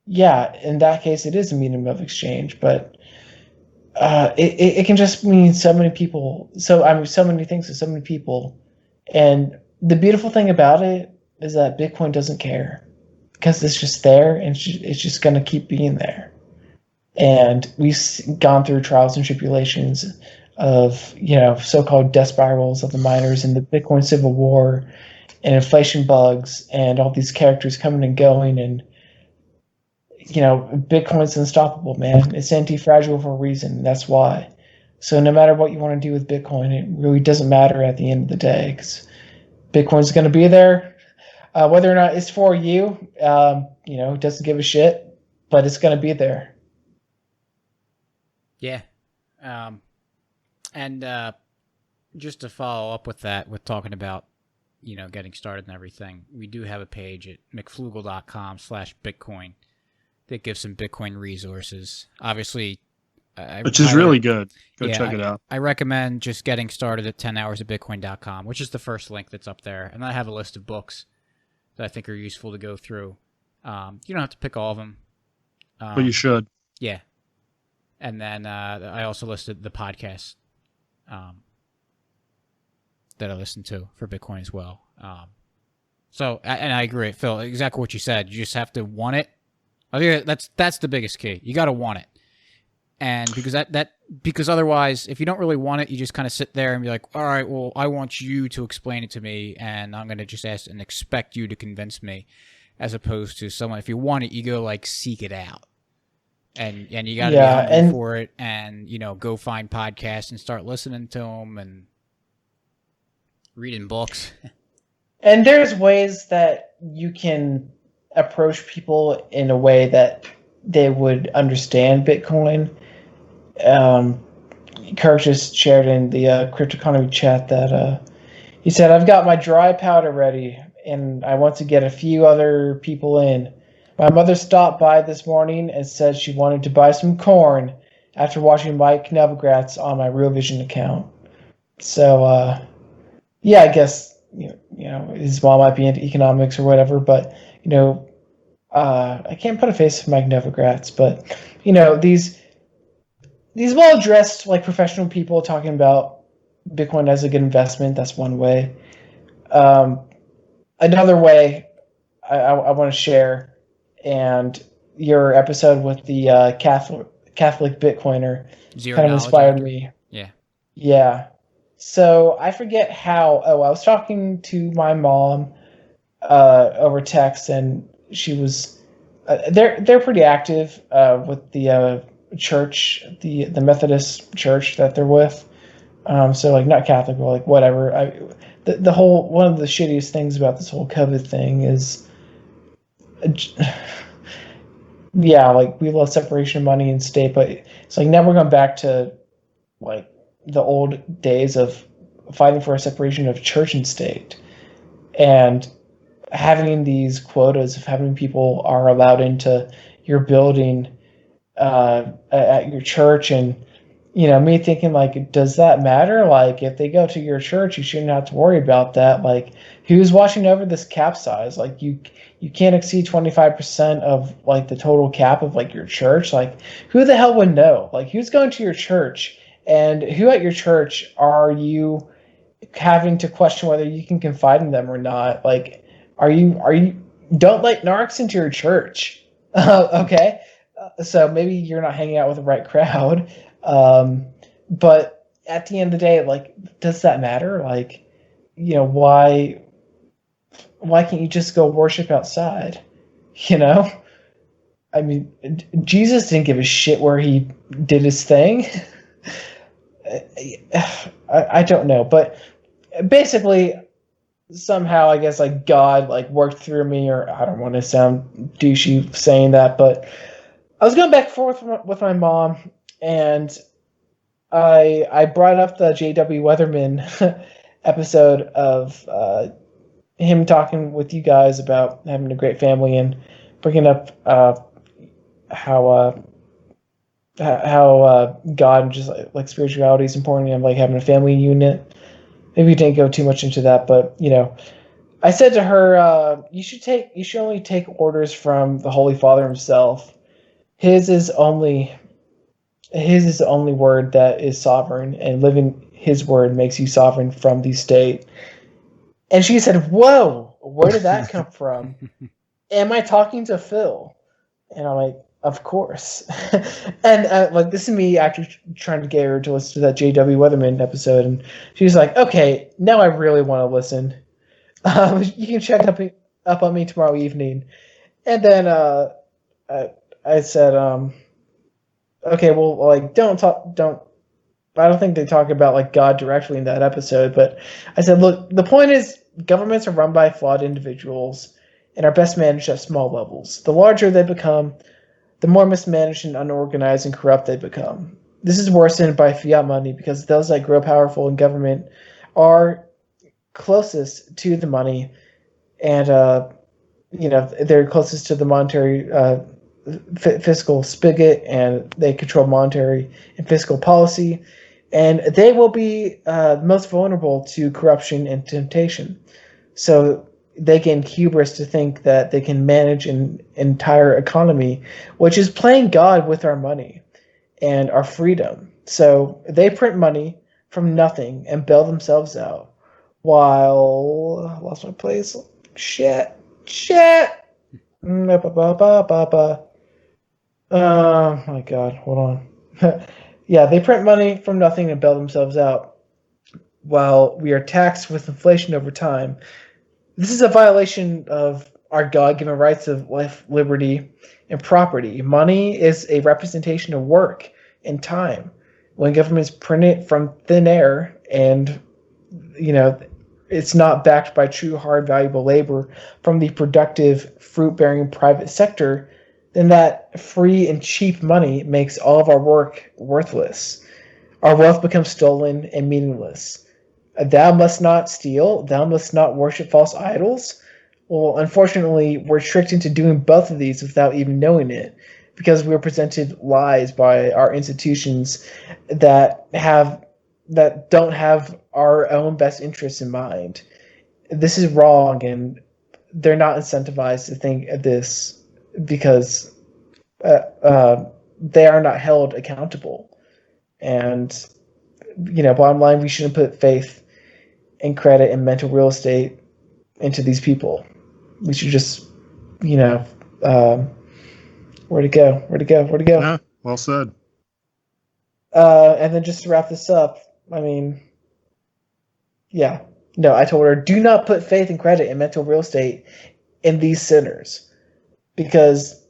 yeah, in that case, it is a medium of exchange, but it can just mean so many people. So many things to so many people. And the beautiful thing about it is that Bitcoin doesn't care, because it's just there, and it's just going to keep being there. And we've gone through trials and tribulations of, so-called death spirals of the miners, and the Bitcoin civil war, and inflation bugs, and all these characters coming and going. And, Bitcoin's unstoppable, man. It's anti-fragile for a reason. That's why. So no matter what you want to do with Bitcoin, it really doesn't matter at the end of the day, because Bitcoin's going to be there. Whether or not it's for you, it doesn't give a shit, but it's going to be there. Yeah. And just to follow up with that, with talking about, getting started and everything, we do have a page at mcflugel.com/Bitcoin that gives some Bitcoin resources. Obviously, which is really good. Go check it out. I recommend just getting started at 10hoursofbitcoin.com, which is the first link that's up there. And I have a list of books that I think are useful to go through. You don't have to pick all of them. But you should. Yeah. And then I also listed the podcast that I listen to for Bitcoin as well. So, and I agree, Phil, exactly what you said. You just have to want it. I think that's the biggest key. You got to want it. And because otherwise, if you don't really want it, you just kind of sit there and be like, all right, well, I want you to explain it to me, and I'm going to just ask and expect you to convince me, as opposed to someone, if you want it, you go seek it out. And you got to be hungry for it, and, go find podcasts and start listening to them and reading books. And there's ways that you can approach people in a way that they would understand Bitcoin. Kirk just shared in the Crypto Economy chat that he said, I've got my dry powder ready, and I want to get a few other people in. My mother stopped by this morning and said she wanted to buy some corn after watching Mike Novogratz on my Real Vision account. So, I guess, his mom might be into economics or whatever, but, I can't put a face to Mike Novogratz, but, these well-dressed, professional people talking about Bitcoin as a good investment, that's one way. Another way I want to share, and your episode with the Catholic Bitcoiner kind of inspired me. Yeah. Yeah. So I forget how. I was talking to my mom over text, and she was. They're pretty active with the church, the Methodist church that they're with. So not Catholic, but whatever. The whole, one of the shittiest things about this whole COVID thing is. We love separation of money and state, but it's now we're going back to the old days of fighting for a separation of church and state, and having these quotas of how many people are allowed into your building at your church, and me thinking does that matter? If they go to your church, you shouldn't have to worry about that. Who's watching over this cap size? You can't exceed 25% of the total cap of your church. Who the hell would know? Who's going to your church, and who at your church are you having to question whether you can confide in them or not? Are you don't let narcs into your church. Okay. So maybe you're not hanging out with the right crowd. But at the end of the day, does that matter? Why can't you just go worship outside? I mean, Jesus didn't give a shit where he did his thing. I don't know, but basically, somehow I guess God worked through me, or I don't want to sound douchey saying that, but I was going back and forth with my mom, and I brought up the J.W. Weatherman episode of him talking with you guys about having a great family and bringing up how God and just like spirituality is important and like having a family unit. Maybe we didn't go too much into that, but I said to her, you should only take orders from the Holy Father himself. His is the only word that is sovereign, and living his word makes you sovereign from the state. And she said, "Whoa, where did that come from? Am I talking to Phil?" And I'm like, "Of course." And like this is me actually trying to get her to listen to that J.W. Weatherman episode, and she's like, "Okay, now I really want to listen. You can check up on me tomorrow evening." And then I said, "Okay, well, like don't. I don't think they talk about like God directly in that episode, but I said, look, the point is governments are run by flawed individuals and are best managed at small levels. The larger they become, the more mismanaged and unorganized and corrupt they become. This is worsened by fiat money because those that grow powerful in government are closest to the money, and they're closest to the monetary fiscal spigot, and they control monetary and fiscal policy. And they will be most vulnerable to corruption and temptation. So they gain hubris to think that they can manage an entire economy, which is playing God with our money and our freedom. So they print money from nothing and bail themselves out. While I lost my place. Shit. Oh my god, hold on. Yeah, they print money from nothing and bail themselves out, while we are taxed with inflation over time. This is a violation of our God-given rights of life, liberty, and property. Money is a representation of work and time. When governments print it from thin air and, it's not backed by true, hard, valuable labor from the productive, fruit-bearing private sector, then that free and cheap money makes all of our work worthless. Our wealth becomes stolen and meaningless. Thou must not steal, thou must not worship false idols. Well, unfortunately, we're tricked into doing both of these without even knowing it, because we're presented lies by our institutions that don't have our own best interests in mind. This is wrong, and they're not incentivized to think of this because they are not held accountable. And bottom line, we shouldn't put faith and credit and mental real estate into these people. We should just, where to go? Yeah, well said. And then just to wrap this up, I mean, yeah. No, I told her, do not put faith and credit and mental real estate in these sinners. Because,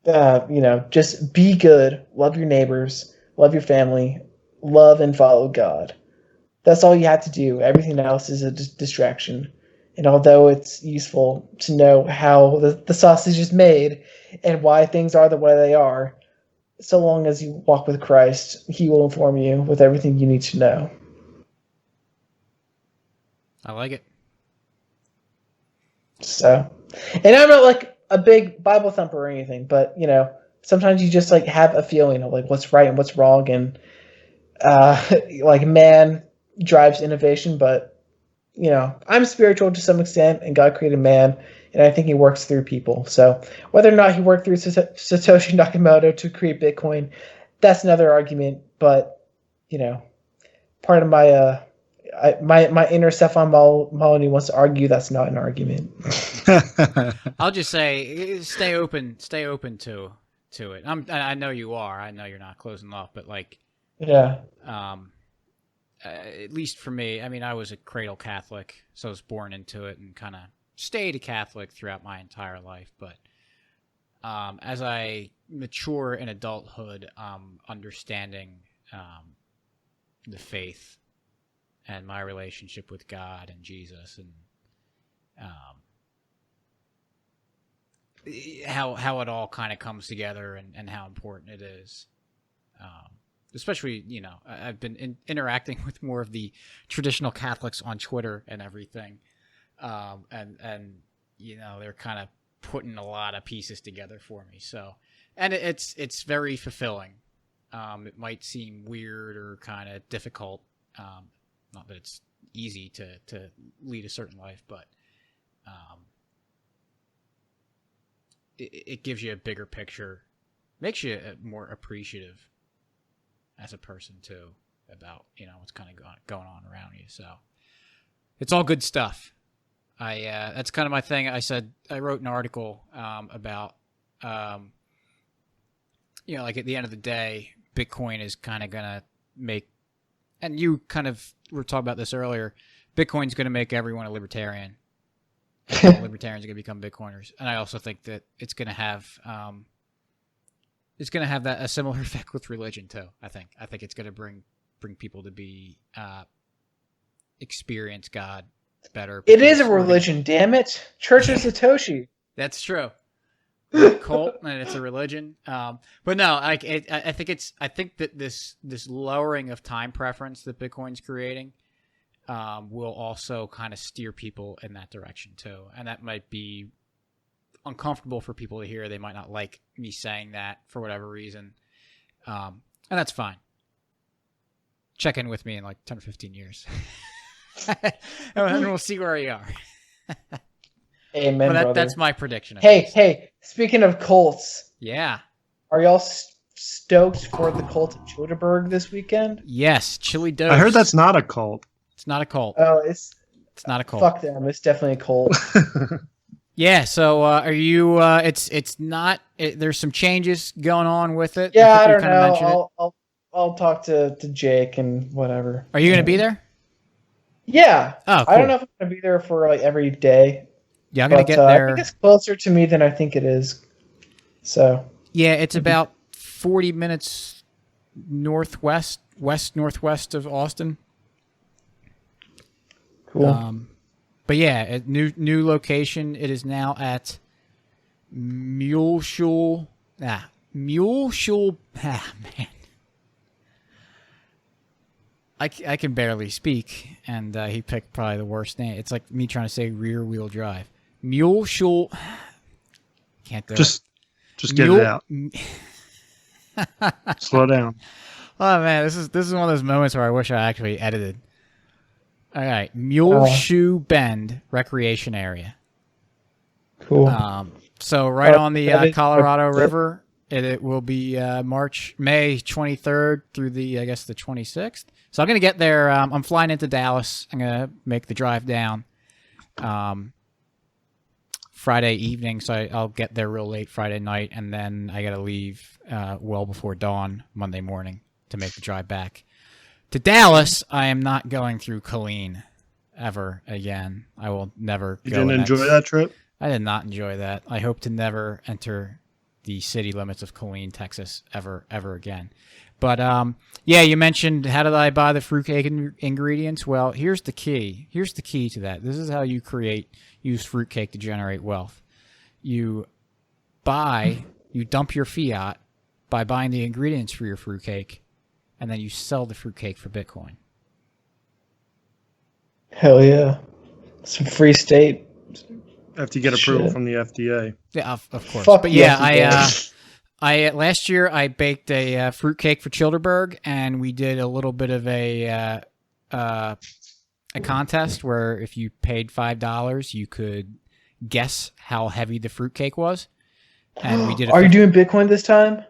just be good, love your neighbors, love your family, love and follow God. That's all you have to do. Everything else is a distraction. And although it's useful to know how the sausage is made and why things are the way they are, so long as you walk with Christ, he will inform you with everything you need to know. I like it. So, and I'm not like a big Bible thumper or anything, but sometimes you just like have a feeling of like what's right and what's wrong, and like man drives innovation, but I'm spiritual to some extent, and God created man, and I think he works through people. So whether or not he worked through Satoshi Nakamoto to create Bitcoin, that's another argument. But part of my my inner Stefan Molyneux wants to argue that's not an argument. I'll just say, stay open to it. I know you are. I know you're not closing off, but like, yeah. At least for me, I mean, I was a cradle Catholic, so I was born into it and kind of stayed a Catholic throughout my entire life. But as I mature in adulthood, understanding the faith and my relationship with God and Jesus, and how it all kind of comes together and how important it is. Especially, I've been interacting with more of the traditional Catholics on Twitter and everything. And they're kind of putting a lot of pieces together for me. So, and it's very fulfilling. It might seem weird or kind of difficult. Not that it's easy to lead a certain life, but it gives you a bigger picture, makes you more appreciative as a person too about what's kind of going on around you. So it's all good stuff. That's kind of my thing. I wrote an article about like at the end of the day, Bitcoin is kind of gonna make, and you kind of were talking about this earlier, Bitcoin's gonna make everyone a libertarian. Libertarians are gonna become Bitcoiners, and I also think that it's gonna have that a similar effect with religion too. I think it's gonna bring people to be experience God better. It is a religion, damn it. Church of Satoshi. That's true. It's a cult and it's a religion. But no, I think that this lowering of time preference that Bitcoin's creating will also kind of steer people in that direction too. And that might be uncomfortable for people to hear. They might not like me saying that for whatever reason. And that's fine. Check in with me in like 10 or 15 years. And we'll see where you are. Amen, brother. That's my prediction. Hey, speaking of cults. Yeah. Are y'all stoked for the cult of Childerberg this weekend? Yes, Chili Dose. I heard that's not a cult. It's not a cult. Oh, it's not a cult. Fuck them. It's definitely a cult. Yeah, so are you it's not there's some changes going on with it. Yeah, I don't know. I'll talk to Jake and whatever. Are you going to be there? Yeah. Oh, cool. I don't know if I'm going to be there for like every day. Yeah, I'm going to get there. I think it's closer to me than I think it is. So. Yeah, it's about 40 minutes northwest of Austin. Cool. But yeah, new location. It is now at Muleshul. Muleshul. Man. I can barely speak, and he picked probably the worst name. It's like me trying to say rear wheel drive. Muleshul. Can't do it. Just get it out. Slow down. Oh man, this is one of those moments where I wish I actually edited. All right, Muleshoe Bend Recreation Area. Cool. So right on the Colorado River. It will be May 23rd through the 26th. So I'm going to get there. I'm flying into Dallas. I'm going to make the drive down Friday evening. So I'll get there real late Friday night. And then I got to leave well before dawn Monday morning to make the drive back. To Dallas, I am not going through Killeen ever again. I will never go. You didn't enjoy that trip? I did not enjoy that. I hope to never enter the city limits of Killeen, Texas, ever again. But yeah, you mentioned how did I buy the fruitcake ingredients? Well, here's the key. Here's the key to that. This is how you use fruitcake to generate wealth. You dump your fiat by buying the ingredients for your fruitcake, and then you sell the fruitcake for Bitcoin. Hell yeah. Some free state. Have to get approval from the FDA. Yeah, of course. Fuck but yeah, yes, I last year I baked a fruitcake for Childerberg, and we did a little bit of a contest where if you paid $5, you could guess how heavy the fruitcake was. And we did. Are you doing Bitcoin this time?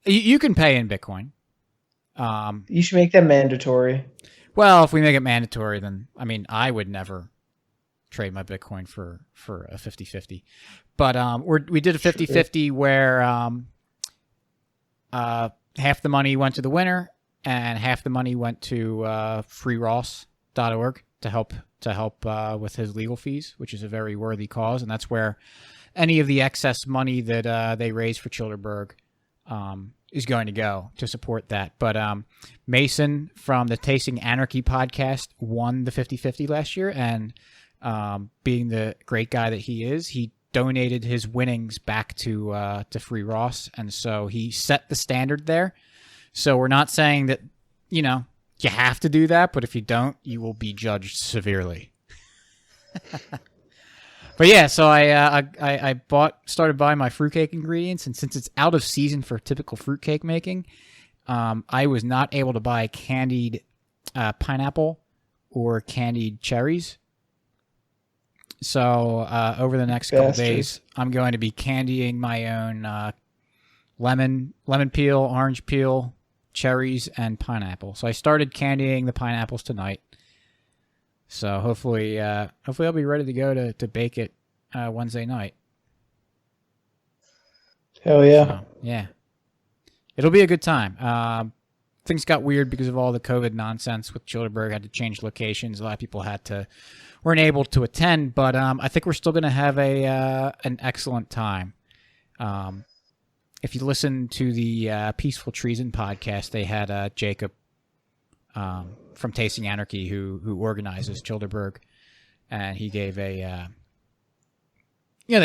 You can pay in Bitcoin. You should make that mandatory. Well, if we make it mandatory, then I would never trade my Bitcoin for a 50-50. But we did a 50-50 where half the money went to the winner and half the money went to freeross.org to help with his legal fees, which is a very worthy cause. And that's where any of the excess money that they raise for Childerberg is going to go to support that. But Mason from the Tasting Anarchy podcast won the 50-50 last year, and being the great guy that he is, he donated his winnings back to Free Ross, and so he set the standard there. So we're not saying that, you know, you have to do that, but if you don't, you will be judged severely. But yeah, so I started buying my fruitcake ingredients, and since it's out of season for typical fruitcake making, I was not able to buy candied pineapple or candied cherries. So over the next couple days, I'm going to be candying my own lemon peel, orange peel, cherries, and pineapple. So I started candying the pineapples tonight. So hopefully I'll be ready to go to bake it Wednesday night. Hell yeah. So, yeah. It'll be a good time. Things got weird because of all the COVID nonsense with Childerberg. Had to change locations. A lot of people weren't able to attend, but I think we're still going to have an excellent time. If you listen to the Peaceful Treason podcast, they had Jacob from Tasting Anarchy, who organizes Childerberg, and he gave they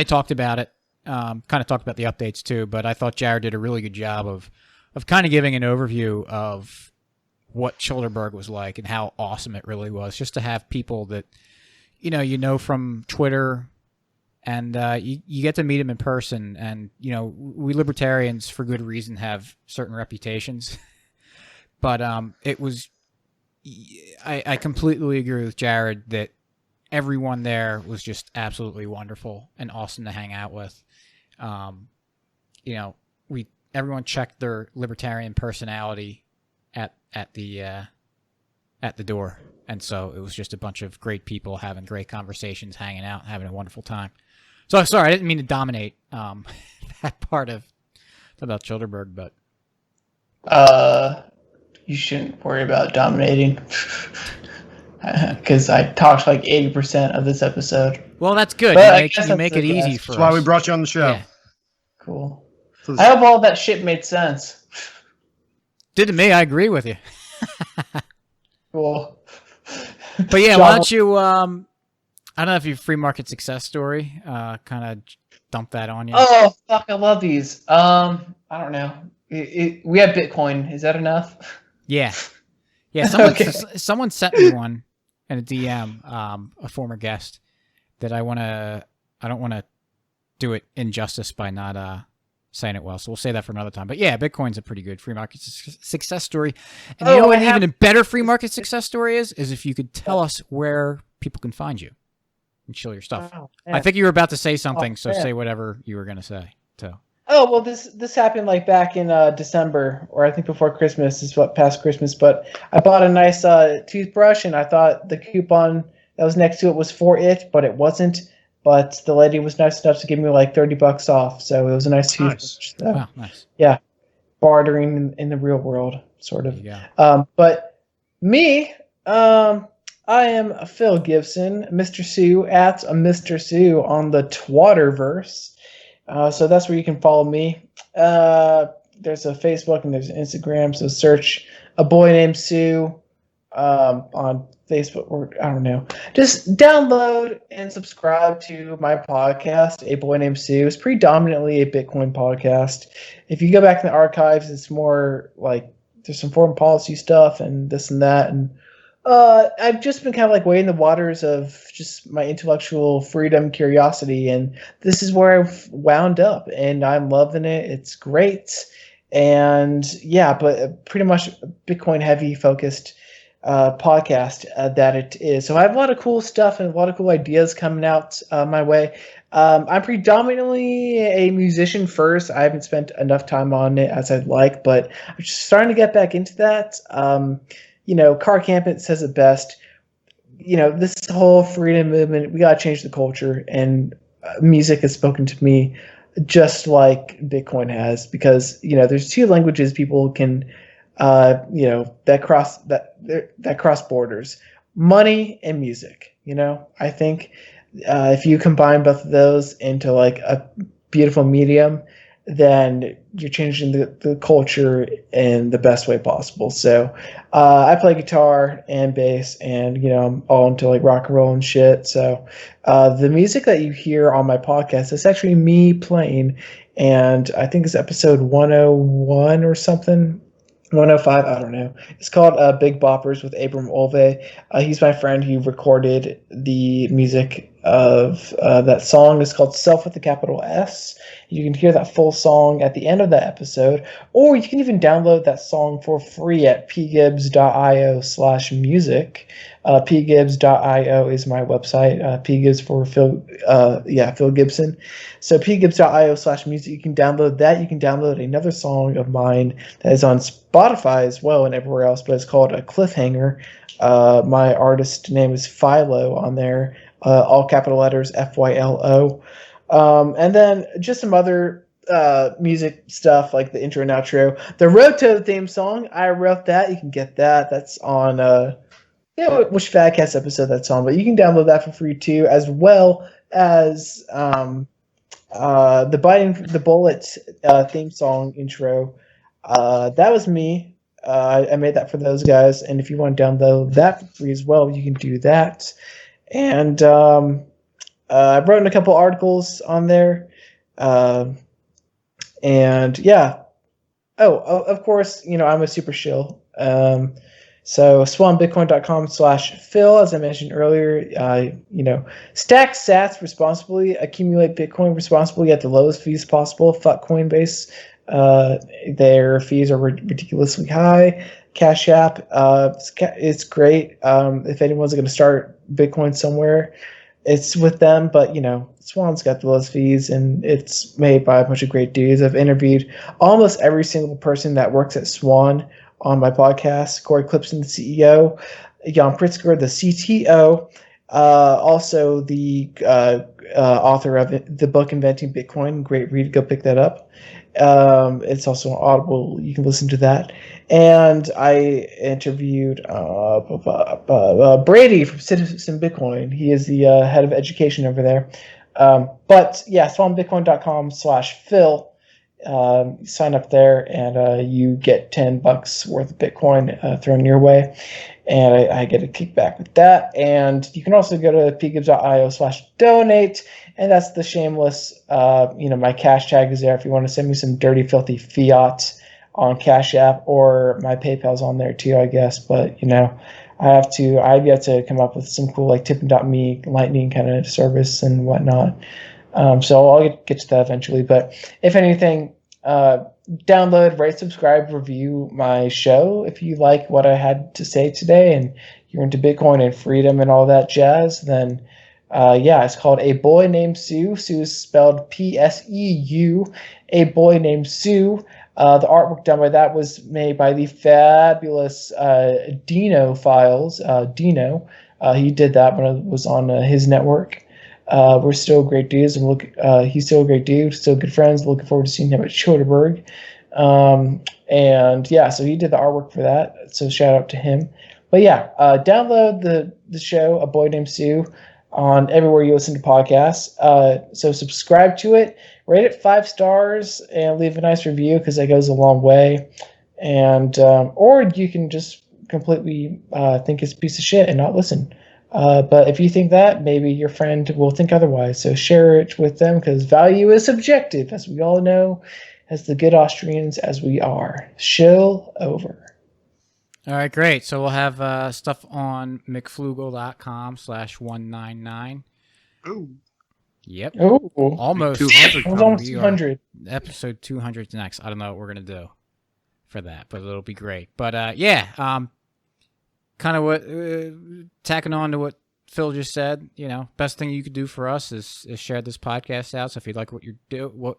talked about it, kind of talked about the updates too, but I thought Jared did a really good job of kind of giving an overview of what Childerberg was like and how awesome it really was, just to have people that, you know from Twitter, and you get to meet him in person, and, you know, we libertarians, for good reason, have certain reputations, but it was, I completely agree with Jared that everyone there was just absolutely wonderful and awesome to hang out with. You know, everyone checked their libertarian personality at the door, and so it was just a bunch of great people having great conversations, hanging out, having a wonderful time. So sorry, I didn't mean to dominate that part of about Childerberg, but you shouldn't worry about dominating, because I talked like 80% of this episode. Well, that's good. But You make it easy for us. That's why we brought you on the show. Yeah. Cool. I hope all that shit made sense. Did to me. I agree with you. Cool. But yeah, why don't you? I don't know if you free market success story. Kind of dump that on you. Oh fuck! I love these. I don't know. We have Bitcoin. Is that enough? Yeah. Someone sent me one in a DM. A former guest that I don't want to do it injustice by not saying it well. So we'll say that for another time. But yeah, Bitcoin's a pretty good free market success story. And you know what even a better free market success story is if you could tell us where people can find you and show your stuff. Oh, I think you were about to say something, so say whatever you were going to say. So. Oh, well, this happened like back in December, or I think before Christmas, is what past Christmas. But I bought a nice toothbrush, and I thought the coupon that was next to it was for it, but it wasn't. But the lady was nice enough to give me like $30 off, so it was a nice toothbrush. So, wow, nice. Yeah, bartering in the real world, sort of. Yeah. But me, I am Phil Gibson, Mr. Pseu at Mr. Pseu on the Twatterverse. So that's where you can follow me. There's a Facebook and there's an Instagram. So search A Boy Named Pseu on Facebook, or I don't know. Just download and subscribe to my podcast, A Boy Named Pseu. It's predominantly a Bitcoin podcast. If you go back in the archives, it's more like there's some foreign policy stuff and this and that. And I've just been kind of like wading the waters of just my intellectual freedom, curiosity, and this is where I've wound up, and I'm loving it. It's great, and yeah, but pretty much Bitcoin heavy focused podcast that it is. So I have a lot of cool stuff and a lot of cool ideas coming out my way. I'm predominantly a musician first. I haven't spent enough time on it as I'd like, but I'm just starting to get back into that. You know, Car Campit says it best. You know, this whole freedom movement, we got to change the culture, and music has spoken to me just like Bitcoin has, because, you know, there's two languages people can, you know, that cross borders: money and music. You know, I think if you combine both of those into like a beautiful medium, then you're changing the culture in the best way possible. So I play guitar and bass, and I'm all into like rock and roll and shit. So the music that you hear on my podcast is actually me playing, and I think it's episode 101 or something. 105, I don't know. It's called Big Boppers with Abram Olve. He's my friend who recorded the music of that song. It's called Self with a capital S. You can hear that full song at the end of that episode, or you can even download that song for free at pgibbs.io/music. Pgibbs.io is my website. Pgibbs for Phil Gibson. So pgibbs.io/music, you can download that. You can download another song of mine that is on Spotify as well and everywhere else, but it's called A Cliffhanger. My artist name is Philo on there, all capital letters, Fylo. And then just some other music stuff like the intro and outro. The Roto theme song, I wrote that. You can get that. That's on which Fadcast episode that's on, but you can download that for free too, as well as the Biting the Bullet theme song intro. That was me. I made that for those guys, and if you want to download that for free as well, you can do that. And I wrote in a couple articles on there. And yeah. Oh, of course, I'm a super shill. So swanbitcoin.com/Phil, as I mentioned earlier, stack sats responsibly, accumulate Bitcoin responsibly at the lowest fees possible. Fuck Coinbase. Their fees are ridiculously high. Cash App, it's great. If anyone's going to start Bitcoin somewhere, it's with them, but Swan's got the lowest fees, and it's made by a bunch of great dudes. I've interviewed almost every single person that works at Swan on my podcast. Corey Clipson, the CEO, Jan Pritzker, the CTO, also the author of the book Inventing Bitcoin. Great read. Go pick that up. It's also on Audible. You can listen to that. And I interviewed Brady from Citizen Bitcoin. He is the head of education over there. But yeah, swanbitcoin.com/Phil. Sign up there, and you get $10 worth of Bitcoin thrown your way, and I get a kickback with that. And you can also go to pgibbs.io/donate, and that's the shameless. My cash tag is there if you want to send me some dirty, filthy fiat on Cash App, or my PayPal's on there too, I guess. But I've yet to come up with some cool like tippin.me lightning kind of service and whatnot. So I'll get to that eventually. But if anything, download, rate, subscribe, review my show if you like what I had to say today and you're into Bitcoin and freedom and all that jazz. Then, it's called A Boy Named Pseu. Pseu is spelled Pseu. A Boy Named Pseu. The artwork done by that was made by the fabulous Dino Files. Dino, he did that when it was on his network. We're still great dudes, and he's still a great dude, still good friends. Looking forward to seeing him at Choderberg. So he did the artwork for that. So shout out to him. But download the show A Boy Named Pseu on everywhere you listen to podcasts. So subscribe to it, rate it 5 stars, and leave a nice review because that goes a long way. And or you can just completely think it's a piece of shit and not listen. But if you think that, maybe your friend will think otherwise. So share it with them because value is subjective, as we all know, as the good Austrians as we are. Shill over. All right, great. So we'll have stuff on mcflugel.com/199. Ooh. Yep. Oh, Almost 200. almost 200. Episode 200 is next. I don't know what we're going to do for that, but it'll be great. But kind of what tacking on to what Phil just said, best thing you could do for us is share this podcast out. So if you like what what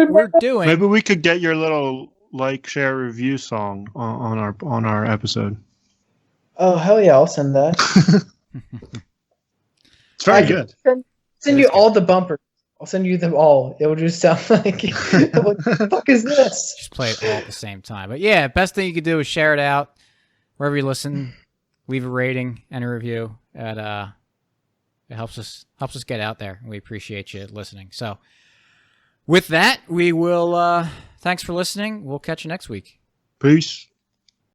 we're doing, Maybe we could get your little like, share, review song on our episode. Oh hell yeah! I'll send that. It's very good. Send you all the bumpers. I'll send you them all. It will just sound like, what the fuck is this? Just play it all at the same time. But yeah, best thing you could do is share it out wherever you listen. Leave a rating and a review. It helps us get out there. We appreciate you listening. So, With that, we will. Thanks for listening. We'll catch you next week. Peace.